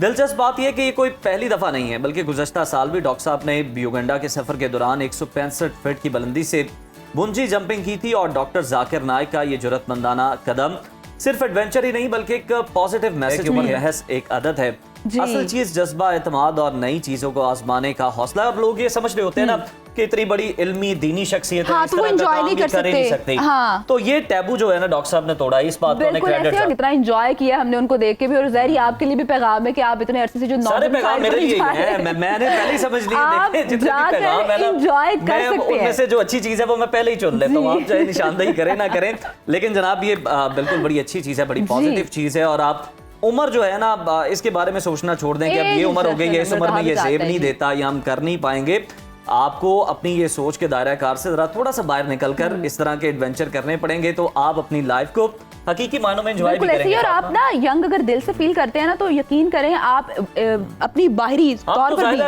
दिलचस्प बात यह कि ये कोई पहली दफा नहीं है, बल्कि गुज़श्ता साल भी डॉक्टर साहब ने युगांडा के सफर के दौरान 165 फीट की बुलंदी से बंजी जंपिंग की थी। और डॉक्टर जाकिर नाइक का ये जुर्रतमंदाना कदम सिर्फ एडवेंचर ही नहीं बल्कि एक पॉजिटिव मैसेज और महज एक आदत है। असल चीज जज्बा, एतमाद और नई चीजों को आजमाने का हौसला है। और लोग ये समझ रहे होते हैं ना कि इतनी बड़ी इल्मी दीनी शख्सियत है, हाँ, इस तरह का काम नहीं कर सकते। हाँ। तो ये टैबू जो है ना डॉक्टर साहब ने तोड़ा, इस बात को कितना एंजॉय किया हमने उनको देख के भी। और ज़ाहिर आपके लिए भी पैगाम है कि आप इतने अरसे से जो सारे पैगाम मेरे लिए हैं, मैंने पहले ही समझ लिया। जितने भी पैगाम है ना, एंजॉय कर सकते हैं, उनमें से जो अच्छी चीज है वो मैं पहले ही चुन लेता हूँ। आप चाहे निशानदेही करें ना करें, लेकिन जनाब ये बिल्कुल बड़ी अच्छी चीज है, बड़ी पॉजिटिव चीज है। और आप उम्र जो है ना इसके बारे में सोचना छोड़ दें कि अब ये उम्र हो गई है, इस उम्र में ये सेब नहीं देता या हम कर नहीं पाएंगे। आपको अपनी ये सोच के दायरा कार से जरा थोड़ा सा बाहर निकलकर इस तरह के एडवेंचर करने पड़ेंगे, तो आप अपनी लाइफ को हकीकी मायनों में एंजॉय भी करेंगे। और आप ना यंग अगर दिल से फील करते हैं ना तो यकीन करें आप अपनी बाहरी तौर पर भी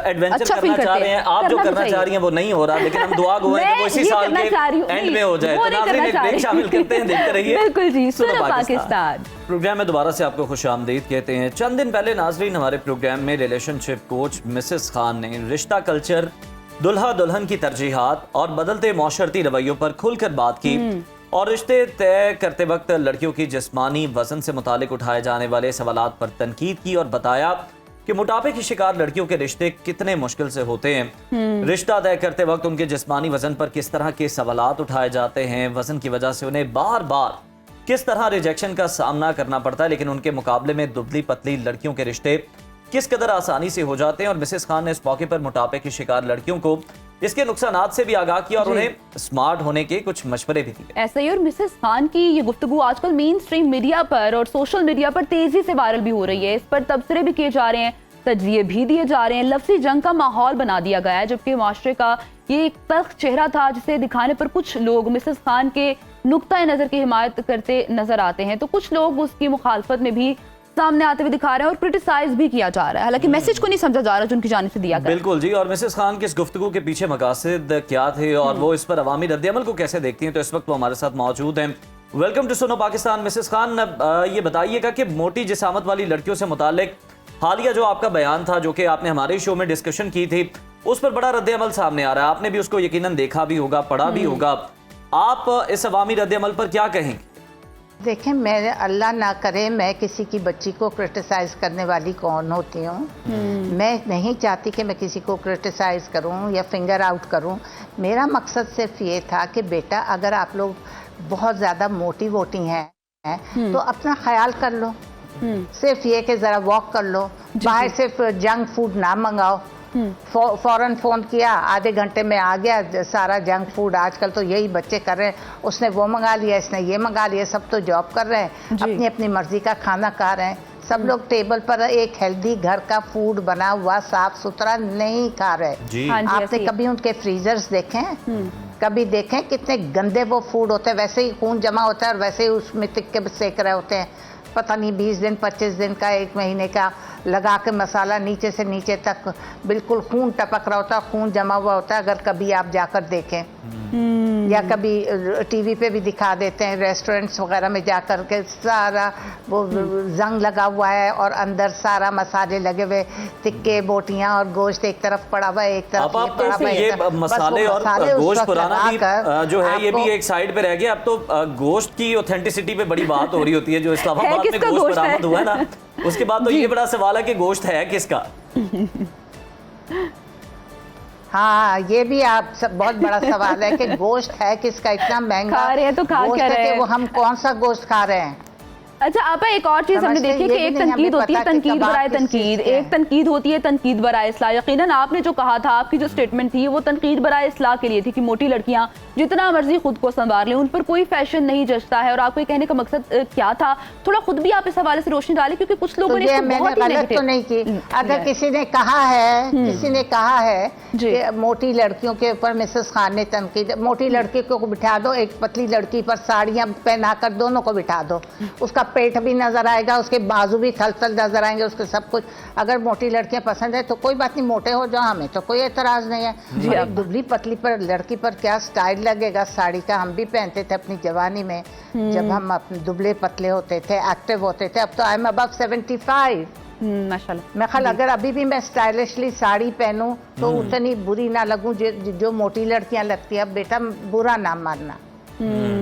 एडवेंचर करना चाह रहे हैं। आप जो करना चाह रही हैं वो नहीं हो रहा, लेकिन हम दुआ गो हैं कि वो इसी साल के एंड में हो जाए। तो नाज़रीन एक ब्रेक शामिल करते हैं, देखते रहिए। बिल्कुल जी, सुनो पाकिस्तान प्रोग्राम में दोबारा से आपको खुशामदीद कहते हैं। चंद दिन पहले नाज़रीन हमारे प्रोग्राम में रिलेशनशिप कोच मिसेस खान ने रिश्ता कल्चर, दुल्हा दुल्हन की तरजीहात और बदलते मौशरती रवैयों पर खुलकर बात की और रिश्ते तय करते वक्त लड़कियों की जिस्मानी वजन से मुतालिक उठाए जाने वाले सवालात पर तनकीद की और बताया कि मोटापे की शिकार लड़कियों के रिश्ते कितने मुश्किल से होते हैं। रिश्ता तय करते वक्त उनके जिस्मानी वजन पर किस तरह के सवालात उठाए जाते हैं, वजन की वजह से उन्हें बार बार किस तरह रिजेक्शन का सामना करना पड़ता है, लेकिन उनके मुकाबले में दुबली पतली लड़कियों के रिश्ते किस कदर आसानी से हो जाते हैं। और मिसेस खान ने इस मौके पर मोटापे की शिकार लड़कियों को इसके नुकसानात से भी आगाह किया और उन्हें स्मार्ट होने के कुछ मशवरे भी दिए। ऐसा ही। और मिसेस खान की ये गुफ्तगू आजकल मेन स्ट्रीम मीडिया पर और सोशल मीडिया पर तेजी से वायरल भी हो रही है। इस पर तबसरे भी किए जा रहे हैं, तजज़िये भी दिए जा रहे हैं, लफ्ज़ी जंग का माहौल बना दिया गया है। जबकि माशरे का ये एक तल्ख चेहरा था जिसे दिखाने पर कुछ लोग मिसेस खान के नुक्ता नज़र की हिमायत करते नजर आते हैं, तो कुछ लोग उसकी मुखालफत में भी सामने आते हुए दिखा रहे हैं और क्रिटिसाइज भी किया जा रहा है। हालांकि मैसेज को नहीं समझा जा रहा जो उनकी जानिब से दिया गया। बिल्कुल जी। और मिसेस खान की इस गुफ्तगू के पीछे मकासद क्या थे और वो इस पर अवामी रद्द-ए-अमल को कैसे देखती हैं, तो इस वक्त वो हमारे साथ मौजूद हैं। वेलकम टू सुनो पाकिस्तान। मिसेस खान, ये बताइएगा कि मोटी जिसामत वाली लड़कियों से मुतालिक हालिया जो आपका बयान था, जो कि आपने हमारे शो में डिस्कशन की थी, उस पर बड़ा रद्द-ए-अमल सामने आ रहा है। आपने भी उसको यकीनन देखा भी होगा, पढ़ा भी होगा। आप इस अवामी रद्द-ए-अमल पर क्या कहेंगे? देखें, मैं अल्लाह ना करे मैं किसी की बच्ची को क्रिटिसाइज़ करने वाली कौन होती हूँ। मैं नहीं चाहती कि मैं किसी को क्रिटिसाइज़ करूँ या फिंगर आउट करूँ। मेरा मकसद सिर्फ ये था कि बेटा अगर आप लोग बहुत ज़्यादा मोटी वोटी हैं तो अपना ख्याल कर लो। सिर्फ ये कि ज़रा वॉक कर लो, बाहर सिर्फ जंक फूड ना मंगाओ। फौरन फ़ोन किया, आधे घंटे में आ गया सारा जंक फूड। आजकल तो यही बच्चे कर रहे हैं, उसने वो मंगा लिया, इसने ये मंगा लिया। सब तो जॉब कर रहे हैं, अपनी अपनी मर्जी का खाना खा रहे हैं। सब लोग टेबल पर एक हेल्दी घर का फूड बना हुआ साफ सुथरा नहीं खा रहे। आपने कभी उनके फ्रीजर्स देखे हैं? कभी देखें कितने गंदे वो फूड होते हैं। वैसे ही खून जमा होता है और वैसे ही उसमें टिक्के सेक रहे होते हैं। पता नहीं 20 दिन 25 दिन का 1 महीने का लगा के मसाला नीचे से नीचे तक बिल्कुल खून टपक रहा होता है, खून जमा हुआ होता है। अगर कभी आप जाकर देखें या कभी टीवी पे भी दिखा देते हैं, रेस्टोरेंट्स वगैरह में जाकर के सारा वो जंग लगा हुआ है और अंदर सारा मसाले लगे हुए, टिक्के, बोटियां और गोश्त एक तरफ पड़ा हुआ है, एक तरफ ये पड़ा हुआ है। ये मसाले और गोश्त पुराना भी जो है ये भी एक साइड पे रह गया। अब तो गोश्त की ऑथेंटिसिटी पे बड़ी बात हो रही होती है। जो इस्लामाबाद में गोश्त बरामद हुआ है ना, उसके बाद तो ये बड़ा सवाल है कि गोश्त है किसका। हाँ, ये भी आप सब बहुत बड़ा सवाल है कि गोश्त है किसका। इतना महंगा खा रहे हैं तो खा गोश्त क्या है रहे कि हैं? वो हम कौन सा गोश्त खा रहे हैं। अच्छा आपा, एक और चीज हमने देखी कि एक तनकीद होती है तनकीद बराए तनकीद, एक तनकीद होती है तनकीद बराए इस्लाह। यकीनन आपने जो कहा था, आपकी जो स्टेटमेंट थी वो तनकीद बराए इस्लाह के लिए थी कि मोटी लड़कियां जितना मर्जी खुद को संवार लें, उन पर कोई फैशन नहीं जचता है। और आपको ये कहने का मकसद क्या था, थोड़ा खुद भी आप इस हवाले से रोशनी डालें, क्योंकि कुछ लोगों ने इसको बहुत ही गलत तो नहीं की। अगर किसी ने कहा है कि मोटी लड़कियों के ऊपर मिसेस खान ने तनकीद, मोटी लड़की को बिठा दो, एक पतली लड़की पर साड़ियां पहनाकर दोनों को बिठा दो, उसका पेट भी नजर आएगा, उसके बाजू भी थल थल नजर आएंगे, उसके सब कुछ। अगर मोटी लड़कियां पसंद है तो कोई बात नहीं, मोटे हो जाओ, हमें तो कोई एतराज नहीं है। एक दुबली पतली पर लड़की पर क्या स्टाइल लगेगा साड़ी का। हम भी पहनते थे अपनी जवानी में, जब हम अपने दुबले पतले होते थे, एक्टिव होते थे। अब तो आई एम अबव 75। माशाल्लाह। मैं ख्याल अगर अभी भी मैं स्टाइलिशली साड़ी पहनूं तो उतनी बुरी ना लगूं जो मोटी लड़कियां लगती है। अब बेटा बुरा ना मानना।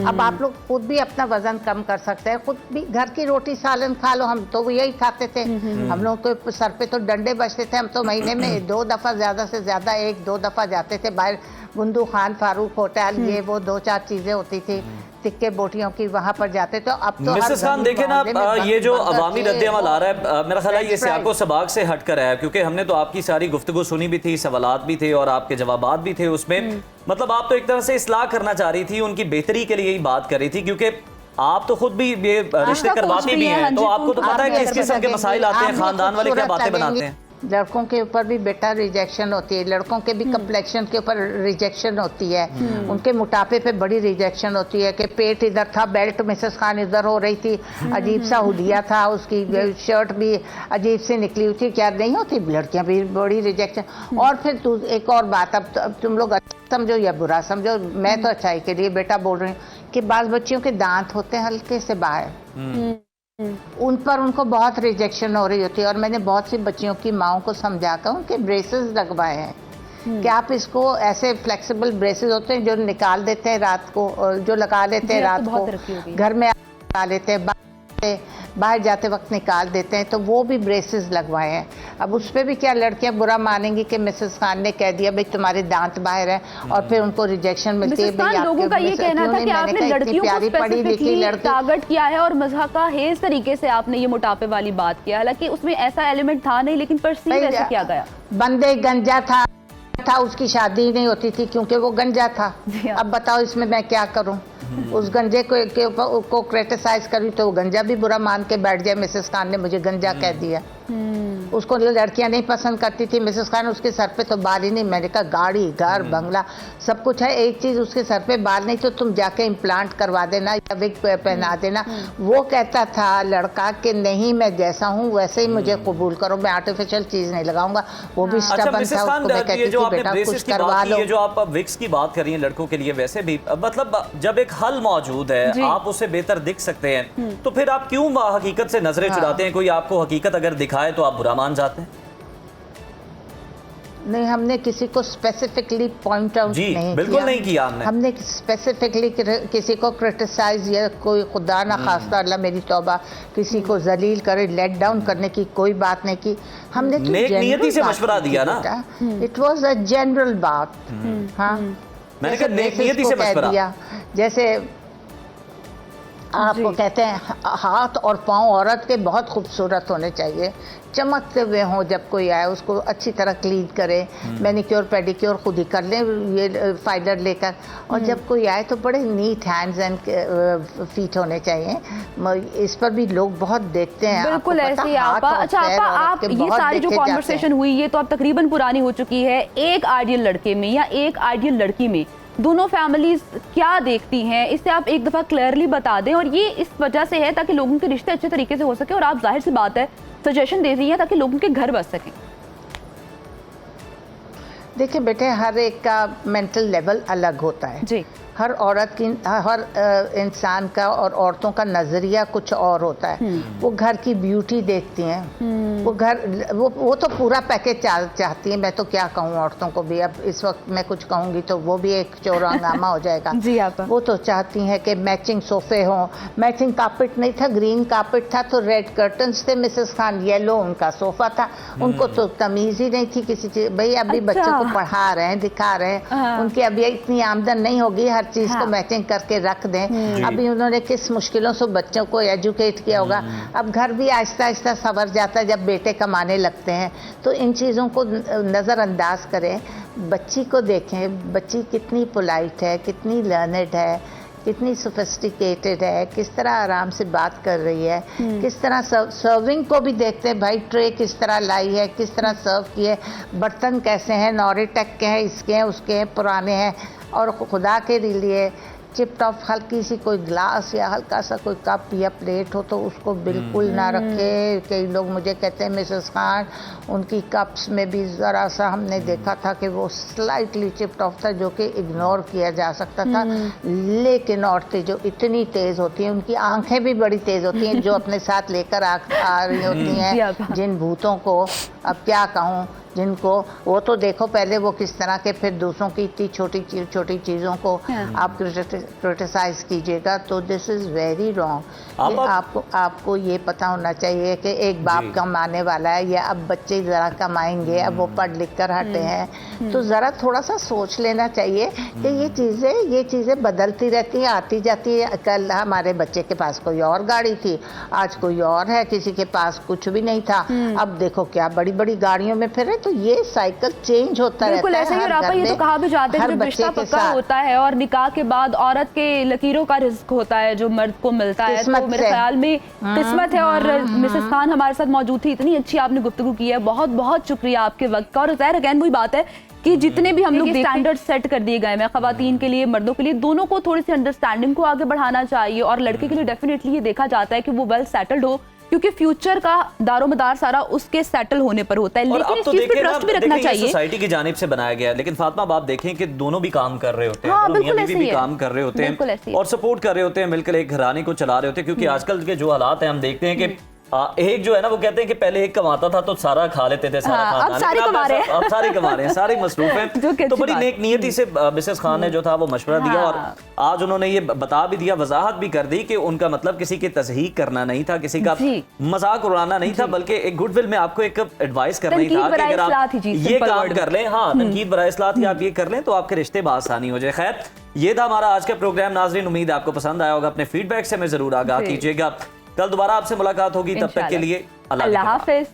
अब आप लोग खुद भी अपना वजन कम कर सकते हैं, खुद भी घर की रोटी सालन खा लो। हम तो यही खाते थे, हम लोग के सर पे तो डंडे बजते थे। हम तो महीने में 2 दफा, ज्यादा से ज्यादा 1-2 दफा जाते थे बाहर, बुंदू खान, फारूक होटल, ये वो 2-4 चीजें होती थी टिक्के बोटियों की, वहां पर जाते। तो अब तो मिसेस खान देखे ना, ये जो अवामी रद्द-ए-अमल आ रहा है, मेरा ख्याल है ये सियाको सबाक से हट कर है, क्योंकि हमने तो आपकी सारी गुफ्तगू सुनी भी थी, सवालात भी थे और आपके जवाबात भी थे उसमें। मतलब आप तो एक तरह से इस्लाह करना चाह रही थी, उनकी बेहतरी के लिए ही बात कर रही थी, क्योंकि आप तो खुद भी ये रिश्ते करवाती भी हैं, तो आपको तो पता है कि इस किस्म के मसाइल आते हैं, खानदान वाले क्या बातें बनाते हैं। लड़कों के ऊपर भी बेटा रिजेक्शन होती है, लड़कों के भी कम्प्लेक्शन के ऊपर रिजेक्शन होती है, उनके मोटापे पे बड़ी रिजेक्शन होती है कि पेट इधर था, बेल्ट मिसेस खान इधर हो रही थी, अजीब सा हुलिया था, उसकी शर्ट भी अजीब सी निकली हुई थी। क्या नहीं होती, लड़कियां भी बड़ी रिजेक्शन। और फिर एक और बात, अब तुम लोग समझो या बुरा समझो, मैं तो अच्छाई के लिए बेटा बोल रही हूँ कि बाल बच्चियों के दांत होते हैं हल्के से बाहर, उन पर उनको बहुत रिजेक्शन हो रही होती है। और मैंने बहुत सी बच्चियों की माओं को समझाकर उनके ब्रेसेस लगवाए हैं कि आप इसको ऐसे फ्लेक्सिबल ब्रेसेस होते हैं जो निकाल देते हैं रात को, जो लगा लेते हैं रात को, घर में लगा लेते हैं, बाहर जाते वक्त निकाल देते हैं, तो वो भी ब्रेसेस लगवाए हैं। अब उस पर भी क्या लड़कियां बुरा मानेंगी कि मिसेस खान ने कह दिया भाई तुम्हारे दांत बाहर है, और फिर उनको रिजेक्शन मिलती है। भाई लोगों का ये कहना था कि आपने लड़कियों को स्पेसिफिकली टारगेट किया है और मज़ाक़ तरीके से आपने ये मोटापे वाली बात किया, हालांकि उसमें ऐसा एलिमेंट था नहीं, लेकिन परसीव ऐसे किया गया। बंदे गंजा था, उसकी शादी नहीं होती थी क्योंकि वो गंजा था। अब बताओ इसमें मैं क्या करूं? उस गंजे को क्रिटिसाइज करूं तो वो गंजा भी बुरा मान के बैठ जाए, मिसेस खान ने मुझे गंजा कह दिया। उसको लड़कियां नहीं पसंद करती थी मिसेस खान, उसके सर पे तो बाल ही नहीं। मैंने कहा गाड़ी, घर, बंगला सब कुछ है, एक चीज उसके सर पे बाल नहीं, तो तुम जाके इम्प्लांट करवा देना या विग पहना देना। वो कहता था लड़का कि नहीं, मैं जैसा हूँ वैसे ही मुझे कबूल करो, मैं आर्टिफिशियल चीज नहीं लगाऊंगा। वो भी स्टबन था, उसको मैं कहती थी बेटा कुछ करवा लो। ये जो आप विग्स की बात कर रही हैं लड़कों के लिए, वैसे भी मतलब जब एक हल मौजूद है, आप उससे बेहतर दिख सकते हैं, तो फिर आप क्यों हकीकत से नजरें चुराते हैं? कोई आपको हकीकत अगर दिखाए तो आप बुरा मान जाते हैं? नहीं, हमने किसी को स्पेसिफिकली पॉइंट आउट नहीं बिल्कुल किया। नहीं किया हमने स्पेसिफिकली किसी को क्रिटिसाइज या कोई खुदा ना खास्ता, अल्लाह मेरी तौबा, किसी को जलील करे, लेट डाउन करने की कोई बात नहीं की। हमने तो नियति से मशवरा दिया ना, इट वाज अ जनरल बात। हाँ, मैंने कहा नियति से मशवरा दिया। जैसे आपको कहते हैं हाथ और पाँव औरत के बहुत खूबसूरत होने चाहिए, चमकते हुए हों, जब कोई आए उसको अच्छी तरह क्लीन करे, मैनिक्योर पेडिक्योर खुद ही कर लें ये फाइलर लेकर, और जब कोई आए तो बड़े नीट हैंड्स एंड फीट होने चाहिए। इस पर भी लोग बहुत देखते हैं। बिल्कुल ऐसे आपा। अच्छा आपा, आप ये सारी जो कॉन्वर्सेशन हुई, ये तो अब तकरीबन पुरानी हो चुकी है। एक आइडियल लड़के में या एक आइडियल लड़की में दोनों फैमिलीज क्या देखती हैं, इससे आप एक दफ़ा क्लियरली बता दें। और ये इस वजह से है ताकि लोगों के रिश्ते अच्छे तरीके से हो सके, और आप जाहिर सी बात है सजेशन दे रही हैं ताकि लोगों के घर बस सकें। देखिए बेटे, हर एक का मेंटल लेवल अलग होता है जी। हर औरत की, हर इंसान का और औरतों का नज़रिया कुछ और होता है। वो घर की ब्यूटी देखती हैं, वो घर वो तो पूरा पैकेज चाहती है। मैं तो क्या कहूँ औरतों को भी, अब इस वक्त मैं कुछ कहूँगी तो वो भी एक चोर हंगामा हो जाएगा जी। आप वो तो चाहती हैं कि मैचिंग सोफे हों, मैचिंग कारपेट नहीं था, ग्रीन कारपेट था तो रेड कर्टन्स थे। मिसेस खान येलो उनका सोफा था, उनको तो तमीज़ ही नहीं थी किसी चीज़। भाई अभी बच्चों को पढ़ा रहे हैं, दिखा रहे हैं, उनकी अभी इतनी आमदन नहीं होगी हर चीज को मैचिंग करके रख दें। अभी उन्होंने किस मुश्किलों से बच्चों को एजुकेट किया होगा। अब घर भी आहिस्ता आहिस्ता संवर जाता है जब बेटे कमाने लगते हैं। तो इन चीज़ों को नज़रअंदाज करें, बच्ची को देखें, बच्ची कितनी पोलाइट है, कितनी लर्नेड है, कितनी सोफिस्टिकेटेड है, किस तरह आराम से बात कर रही है, किस तरह सर्विंग को भी देखते हैं। भाई ट्रे किस तरह लाई है, किस तरह सर्व किए, बर्तन कैसे हैं, नॉरिटेक के हैं, इसके हैं, उसके हैं, पुराने हैं। और खुदा के लिए चिप टॉप हल्की सी कोई ग्लास या हल्का सा कोई कप या प्लेट हो तो उसको बिल्कुल ना रखे। कई लोग मुझे कहते हैं मिसेस खान उनकी कप्स में भी ज़रा सा हमने देखा था कि वो स्लाइटली चिप टॉप था जो कि इग्नोर किया जा सकता था। लेकिन औरतें जो इतनी तेज़ होती हैं, उनकी आंखें भी बड़ी तेज़ होती हैं, जो अपने साथ लेकर आ रही होती हैं जिन भूतों को, अब क्या कहूँ, जिनको वो तो देखो पहले वो किस तरह के, फिर दूसरों की इतनी छोटी चीज़ों को आप क्रिटिसाइज कीजिएगा तो दिस इज़ वेरी रॉन्ग। आपको ये पता होना चाहिए कि एक बाप कमाने वाला है, या अब बच्चे ज़रा कमाएंगे, अब वो पढ़ लिख कर हटे हैं, तो ज़रा थोड़ा सा सोच लेना चाहिए कि ये चीज़ें बदलती रहती हैं, आती जाती है। कल हमारे बच्चे के पास कोई और गाड़ी थी, आज कोई और है, किसी के पास कुछ भी नहीं था, अब देखो क्या बड़ी बड़ी गाड़ियों में फिर। तो ये साइकिल चेंज होता रहता है। बिल्कुल ऐसे ही। और आप ये तो कहा भी जाते हैं जब रिश्ता पक्का होता है और निकाह के बाद औरत के लकीरों का रिस्क होता है जो मर्द को मिलता है, तो मेरे ख्याल में किस्मत है। और मिसेस खान हमारे साथ मौजूद थी, इतनी अच्छी आपने गुफ्तगू की है, बहुत बहुत शुक्रिया आपके वक्त का। और ज़ाहिर अगेन वही बात है कि जितने भी हम लोग स्टैंडर्ड सेट कर दिए गए हैं खवातीन के लिए, मर्दों के लिए, दोनों को थोड़ी सी अंडरस्टैंडिंग को आगे बढ़ाना चाहिए। और लड़के के लिए डेफिनेटली ये देखा जाता है कि वो वेल सेटल्ड हो, क्योंकि फ्यूचर का दारोमदार सारा उसके सेटल होने पर होता है। लेकिन इस चीज पे ट्रस्ट भी रखना चाहिए। सोसाइटी की जानिब से बनाया गया है, लेकिन फातिमा आप देखें कि दोनों भी काम कर रहे होते हैं, मियां बीवी भी काम कर रहे होते हैं और सपोर्ट कर रहे होते हैं, मिलकर एक घराने को चला रहे होते हैं। क्योंकि आजकल के जो हालात हैं हम देखते हैं कि एक जो है ना वो कहते हैं कि पहले एक कमाता था तो सारा खा लेते थे, सारा अब सारे कमा रहे हैं, अब सारे कमा रहे हैं, सारे मसरूफ हैं। तो बड़ी नेक नियति से मिसेस खान ने जो था वो मशवरा दिया और आज उन्होंने ये बता भी दिया, वजाहत भी कर दी कि उनका मतलब किसी की तस्हीक करना नहीं था, किसी का मजाक उड़ाना नहीं था, बल्कि एक गुडविल में आपको एक एडवाइस करना ही था कि अगर आप ये काम कर लें, हाँ तनकीद बराए इस्लाह थी, आप ये कर लें तो आपके रिश्ते बआसानी हो जाए। खैर ये था हमारा आज का प्रोग्राम। नाज़रीन उम्मीद आपको पसंद आया होगा, अपने फीडबैक से हमें जरूर आगाह कीजिएगा। कल दोबारा आपसे मुलाकात होगी, तब तक के लिए अल्लाह हाफिज।